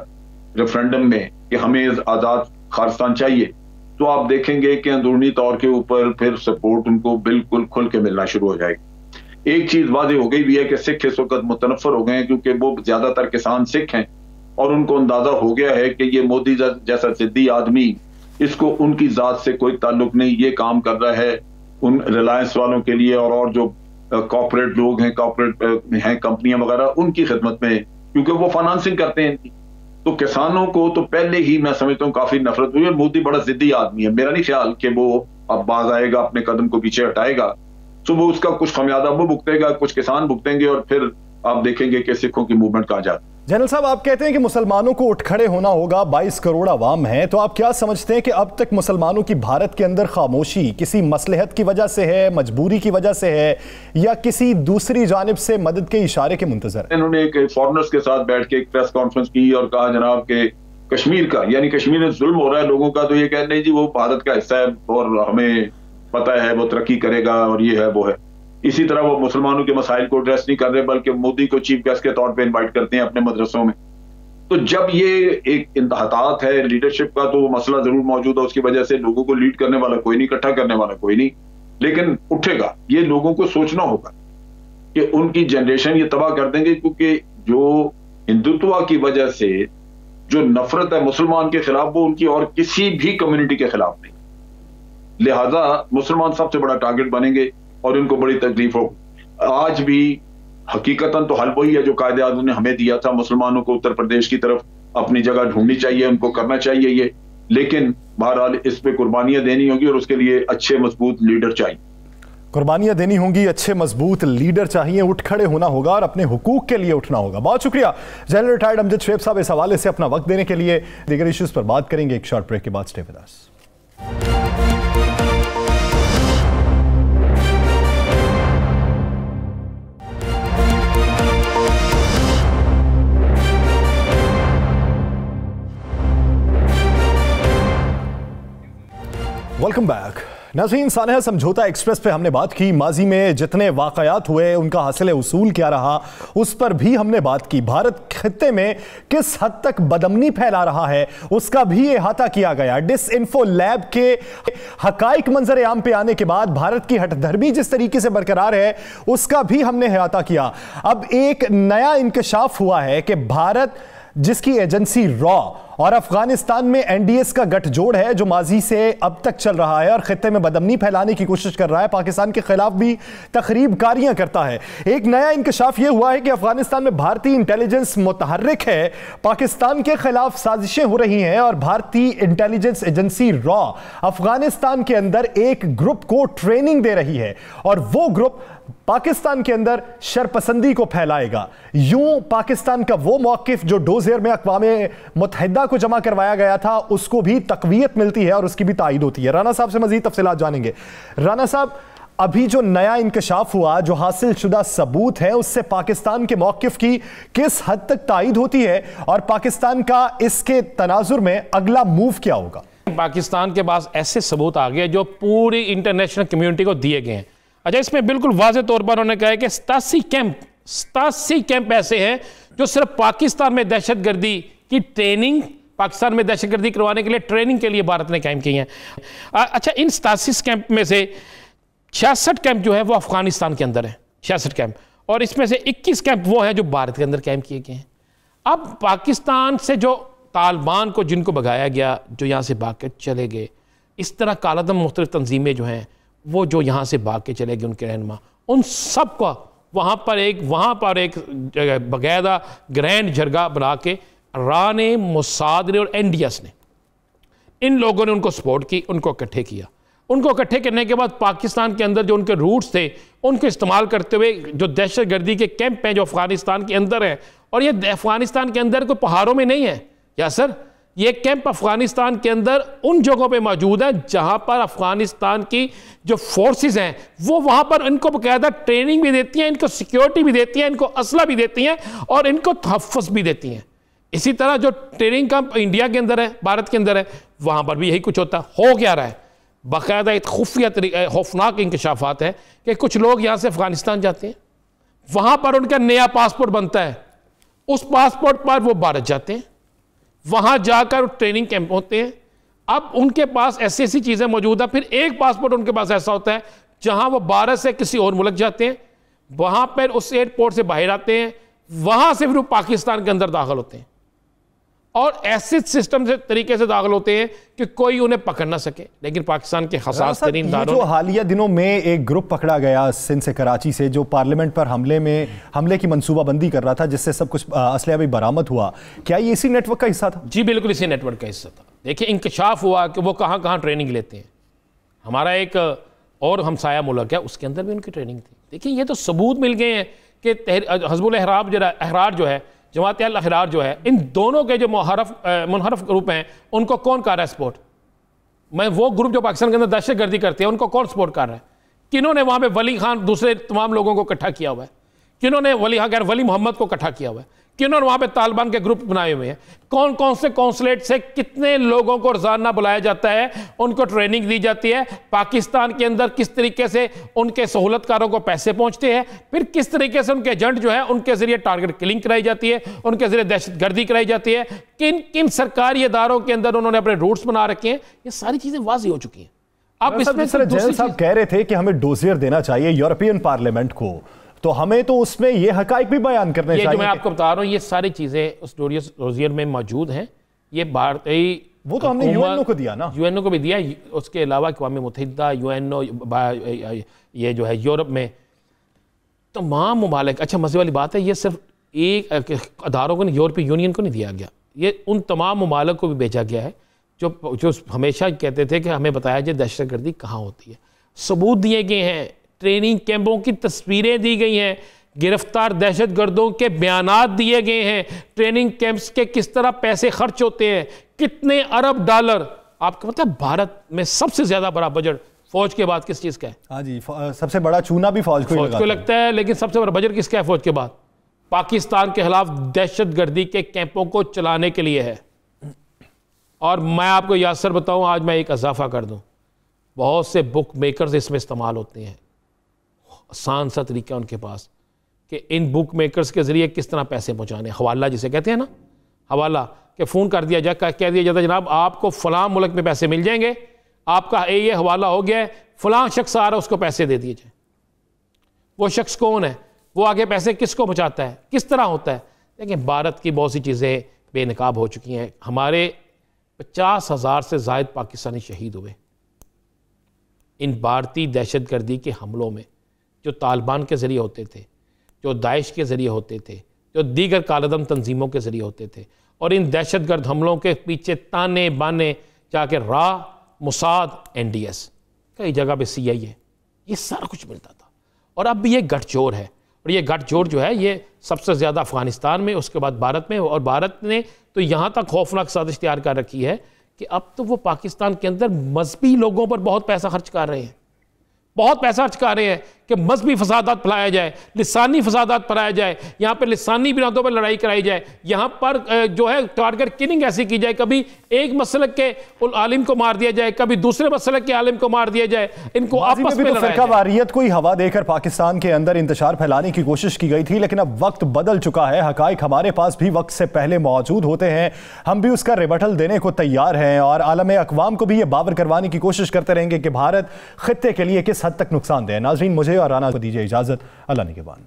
रेफरेंडम में कि हमें आजाद खालिस्तान चाहिए, तो आप देखेंगे कि अंदरूनी तौर के ऊपर फिर सपोर्ट उनको बिल्कुल खुल के मिलना शुरू हो जाएगी। एक चीज वादे हो गई भी है कि सिख इस वक्त मुतनफर हो गए हैं, क्योंकि वो ज्यादातर किसान सिख हैं और उनको अंदाजा हो गया है कि ये मोदी जैसा जिद्दी आदमी, इसको उनकी जात से कोई ताल्लुक नहीं, ये काम कर रहा है उन रिलायंस वालों के लिए और जो कॉर्पोरेट लोग हैं, कॉर्पोरेट हैं कंपनियां वगैरह, उनकी खिदमत में, क्योंकि वो फाइनेंसिंग करते हैं इनकी। तो किसानों को तो पहले ही मैं समझता हूँ काफी नफरत हुई। और मोदी बड़ा जिद्दी आदमी है, मेरा नहीं ख्याल कि वो अब बाज आएगा, अपने कदम को पीछे हटाएगा। तो वो उसका कुछ खमियाजा वो भुगतेगा, कुछ किसान भुगतेंगे, और फिर आप देखेंगे कि सिखों की मूवमेंट कहाँ जाती है। जनरल साहब, आप कहते हैं कि मुसलमानों को उठ खड़े होना होगा, 22 करोड़ अवाम है, तो आप क्या समझते हैं कि अब तक मुसलमानों की भारत के अंदर खामोशी किसी मसलहत की वजह से है, मजबूरी की वजह से है, या किसी दूसरी जानिब से मदद के इशारे के मुंतजर? इन्होंने एक फॉरेनर्स के साथ बैठ के एक प्रेस कॉन्फ्रेंस की और कहा जनाब के कश्मीर का, यानी कश्मीर में जुल्म हो रहा है लोगों का, तो ये कह रहे हैं जी वो भारत का हिस्सा है और हमें पता है वो तरक्की करेगा और ये है वो है। इसी तरह वो मुसलमानों के मसाइल को एड्रेस नहीं कर रहे, बल्कि मोदी को चीफ गेस्ट के तौर पे इनवाइट करते हैं अपने मदरसों में। तो जब ये एक इंतहातात है लीडरशिप का, तो वो मसला जरूर मौजूद है, उसकी वजह से लोगों को लीड करने वाला कोई नहीं, इकट्ठा करने वाला कोई नहीं, लेकिन उठेगा। ये लोगों को सोचना होगा कि उनकी जनरेशन ये तबाह कर देंगे, क्योंकि जो हिंदुत्व की वजह से जो नफरत है मुसलमान के खिलाफ, वो उनकी और किसी भी कम्युनिटी के खिलाफ नहीं। लिहाजा मुसलमान सबसे बड़ा टारगेट बनेंगे और इनको बड़ी तकलीफ होगी। आज भी हकीकतन तो हल वही है जो कायदे आज़म ने हमें दिया था, मुसलमानों को उत्तर प्रदेश की तरफ अपनी जगह ढूंढनी चाहिए, उनको करना चाहिए ये, लेकिन बहरहाल इस पे कुर्बानियां देनी होगी और उसके लिए अच्छे मजबूत लीडर चाहिए। कुर्बानियां देनी होंगी, अच्छे मजबूत लीडर चाहिए, उठ खड़े होना होगा और अपने हुकूक के लिए उठना होगा। बहुत शुक्रिया जनरल रिटायर्ड अमजद शुएब साहब इस हवाले से अपना वक्त देने के लिए। दीगर इश्यूज पर बात करेंगे एक शॉर्ट ब्रेक के बाद। Stay with us. Welcome back. नाज़रीन, सानहा समझौता एक्सप्रेस पे हमने बात की, माजी में जितने वाकयात हुए उनका हासिल उसूल क्या रहा उस पर भी हमने बात की। भारत खित्ते में किस हद तक बदअमनी फैला रहा है उसका भी अहाता किया गया। डिसइंफो लैब के हकाइक मंजर आम पे आने के बाद भारत की हठधर्मी जिस तरीके से बरकरार है उसका भी हमने अहाता किया। अब एक नया इंकशाफ हुआ है कि भारत जिसकी एजेंसी रॉ और अफगानिस्तान में एनडीएस का गठजोड़ है जो माजी से अब तक चल रहा है और खित्ते में बदअमनी फैलाने की कोशिश कर रहा है, पाकिस्तान के खिलाफ भी तखरीबकारियां करता है। एक नया इंकशाफ यह हुआ है कि अफगानिस्तान में भारतीय इंटेलिजेंस मुतहर्रिक है, पाकिस्तान के खिलाफ साजिशें हो रही हैं और भारतीय इंटेलिजेंस एजेंसी रॉ अफगानिस्तान के अंदर एक ग्रुप को ट्रेनिंग दे रही है और वो ग्रुप पाकिस्तान के अंदर शरपसंदी को फैलाएगा। यूं पाकिस्तान का वो मौकिफ जो डोजियर में अक़वाम मुत्तहिदा को जमा करवाया गया था उसको भी तक़वियत मिलती है और उसकी भी तायीद होती है। राना साहब से मजीद तफसीलात जानेंगे। राना साहब, अभी जो नया इंकशाफ हुआ, जो हासिल शुदा सबूत है, उससे पाकिस्तान के मौकिफ की किस हद तक तायीद होती है और पाकिस्तान का इसके तनाजुर में अगला मूव क्या होगा? पाकिस्तान के पास ऐसे सबूत आ गए जो पूरी इंटरनेशनल कम्युनिटी को दिए गए हैं। अच्छा, इसमें बिल्कुल वाज़े तौर पर उन्होंने कहा है कि 87 कैंप ऐसे हैं जो सिर्फ पाकिस्तान में दहशतगर्दी की ट्रेनिंग, पाकिस्तान में दहशतगर्दी करवाने के लिए ट्रेनिंग के लिए भारत ने कायम किए हैं। अच्छा, इन 87 कैंप में से 66 कैंप जो है वो अफगानिस्तान के अंदर है, 66 कैंप, और इसमें से 21 कैंप वो हैं जो भारत के अंदर कायम किए गए हैं। अब पाकिस्तान से जो तालिबान को जिनको भगाया गया, जो यहाँ से भाग के चले गए, इस तरह कालादम मुख्तलिफ तंजीमें जो हैं वो जो यहाँ से भाग के चले गए, उनके रहनुमा, उन सब का वहाँ पर एक बाकायदा ग्रैंड जरगा बना के राने, मोसाद ने और एनडीएस ने, इन लोगों ने उनको सपोर्ट की, उनको इकट्ठे किया। उनको इकट्ठे करने के बाद पाकिस्तान के अंदर जो उनके रूट्स थे उनको इस्तेमाल करते हुए जो दहशतगर्दी के कैंप हैं जो अफगानिस्तान के अंदर हैं, और ये अफगानिस्तान के अंदर कोई पहाड़ों में नहीं है या सर, ये कैंप अफगानिस्तान के अंदर उन जगहों पे मौजूद है जहां पर अफगानिस्तान की जो फोर्सेस हैं वो वहां पर इनको बाकायदा ट्रेनिंग भी देती हैं, इनको सिक्योरिटी भी देती हैं, इनको असला भी देती हैं और इनको तहफ़्फ़ुज़ भी देती हैं। इसी तरह जो ट्रेनिंग कैंप इंडिया के अंदर है, भारत के अंदर है, वहां पर भी यही कुछ होता है। हो क्या रहा है, बाकायदा एक खुफिया खौफनाक इंकशाफात है कि कुछ लोग यहाँ से अफगानिस्तान जाते हैं, वहां पर उनका नया पासपोर्ट बनता है, उस पासपोर्ट पर वो भारत जाते हैं, वहां जाकर ट्रेनिंग कैंप होते हैं। अब उनके पास ऐसी ऐसी चीजें मौजूद है, फिर एक पासपोर्ट उनके पास ऐसा होता है जहां वो भारत से किसी और मुल्क जाते हैं, वहां पर उस एयरपोर्ट से बाहर आते हैं, वहां से फिर वो पाकिस्तान के अंदर दाखिल होते हैं और ऐसे सिस्टम से तरीके से दाखिल होते हैं कि कोई उन्हें पकड़ ना सके। लेकिन पाकिस्तान के हसास तरीन जो हालिया दिनों में एक ग्रुप पकड़ा गया सिंध से कराची से जो पार्लियामेंट पर हमले की मंसूबाबंदी कर रहा था जिससे सब कुछ असलिया भी बरामद हुआ, क्या ये इसी नेटवर्क का हिस्सा था? जी बिल्कुल इसी नेटवर्क का हिस्सा था। देखिए, इंकशाफ हुआ कि वो कहाँ कहाँ ट्रेनिंग लेते हैं। हमारा एक और हमसाया मुल्क है, उसके अंदर भी उनकी ट्रेनिंग थी। देखिए, ये तो सबूत मिल गए हैं कि हिज़्बुल अहरार जो है जमात अल अहरार जो है, इन दोनों के जो मुनहरफ ग्रुप हैं उनको कौन कर रहा है सपोर्ट? मैं वो ग्रुप जो पाकिस्तान के अंदर दहशतगर्दी करते हैं उनको कौन सपोर्ट कर रहा है? किन्होंने वहां पे वली खान दूसरे तमाम लोगों को इकट्ठा किया हुआ है? किन्होंने वली मोहम्मद को इकट्ठा किया हुआ है? किन्होंने वहां पे तालिबान के ग्रुप बनाए हुए हैं? कौन कौन से कौंसलेट से कितने लोगों को रोजाना बुलाया जाता है, उनको ट्रेनिंग दी जाती है, पाकिस्तान के अंदर किस तरीके से उनके सहूलतकारों को पैसे पहुंचते हैं, फिर किस तरीके से उनके एजेंट जो है उनके जरिए टारगेट किलिंग कराई जाती है, उनके जरिए दहशतगर्दी कराई जाती है, किन किन सरकारी इदारों के अंदर उन्होंने अपने रूट्स बना रखे हैं, ये सारी चीजें वाज़ेह हो चुकी हैं। अब इसमें जैन साहब कह रहे थे कि हमें डोजियर देना चाहिए यूरोपियन पार्लियामेंट को, तो हमें तो उसमें ये हकाइक भी बयान करने चाहिए। जो मैं आपको बता रहा हूं, ये सारी चीजें उस डोजियर में मौजूद हैं। ये भारतीय, वो तो हमने यूएनओ को दिया ना, यूएनओ को भी दिया। उसके अलावा अक़वाम मुत्तहिदा, यूएनओ, ये जो है यूरोप में तमाम मुमालिक। अच्छा, मजे वाली बात है, ये सिर्फ एक अदारों को नहीं, यूरोपीय यूनियन को नहीं दिया गया, ये उन तमाम मुमालिक को भी भेजा गया है जो हमेशा कहते थे कि हमें बताया जाए दहशतगर्दी कहाँ होती है। सबूत दिए गए हैं, ट्रेनिंग कैंपों की तस्वीरें दी गई हैं, गिरफ्तार दहशतगर्दों के बयानात दिए गए हैं, ट्रेनिंग कैंप्स के किस तरह पैसे खर्च होते हैं, कितने अरब डॉलर। आपको पता है भारत में सबसे ज्यादा बड़ा बजट फौज के बाद किस चीज का है? हाँ जी, सबसे बड़ा चूना भी फौज को लगता है, लेकिन सबसे बड़ा बजट किसका है फौज के बाद? पाकिस्तान के खिलाफ दहशतगर्दी के कैंपों को चलाने के लिए है। और मैं आपको यासर बताऊं, आज मैं एक इजाफा कर दूं, बहुत से बुक मेकर्स इसमें इस्तेमाल होते हैं। आसान सा तरीका उनके पास कि इन बुक मेकर्स के जरिए किस तरह पैसे पहुंचाने। हवाला जिसे कहते हैं ना, हवाला के फ़ोन कर दिया जाए, कह दिया जाता है जनाब आपको फ़लाँ मुल्क में पैसे मिल जाएंगे, आपका ये हवाला हो गया है, फ़लाँ शख्स आ रहा है, उसको पैसे दे दिए जाए। वो शख्स कौन है, वो आगे पैसे किसको पहुँचाता है, किस तरह होता है? देखिए, भारत की बहुत सी चीज़ें बेनकाब हो चुकी हैं। हमारे 50,000 से ज़ायद पाकिस्तानी शहीद हुए इन भारतीय दहशतगर्दी के हमलों में, जो तालिबान के ज़रिए होते थे, जो दाइश के ज़रिए होते थे, जो दीगर कालदम तंजीमों के ज़रिए होते थे। और इन दहशतगर्द हमलों के पीछे ताने बाने जाके मुसाद, NDS, कई जगह पे CIA, ये सारा कुछ मिलता था। और अब भी ये गठजोड़ है, और ये गठजोड़ जो है ये सबसे ज़्यादा अफ़गानिस्तान में, उसके बाद भारत में। और भारत ने तो यहाँ तक खौफनाक साजिश तैयार कर रखी है कि अब तो वो पाकिस्तान के अंदर मजहबी लोगों पर बहुत पैसा खर्च कर रहे हैं, बहुत पैसा खर्च कर रहे हैं कि मजहबी फसादात फैलाया जाए, लिसानी फसादात फैलाया जाए, यहाँ पर लिसानी बिनादों पर लड़ाई कराई जाए, यहाँ पर जो है टारगेट किलिंग ऐसी की जाए, कभी एक मसलक के आलिम को मार दिया जाए, कभी दूसरे मसलक के आलिम को मार दिया जाए, इनको आपस में फिरकावारियत को ही हवा देकर पाकिस्तान के अंदर इंतशार फैलाने की कोशिश की गई थी। लेकिन अब वक्त बदल चुका है, हकाइक हमारे पास भी वक्त से पहले मौजूद होते हैं, हम भी उसका रिबटल देने को तैयार हैं और आलम अक़वाम को भी ये बावर करवाने की कोशिश करते रहेंगे कि भारत खित्ते के लिए किस हद तक नुकसानदेह है। नाज़रीन, मुझे और राना को दीजिए इजाज़त। अल्लाह निगहबान।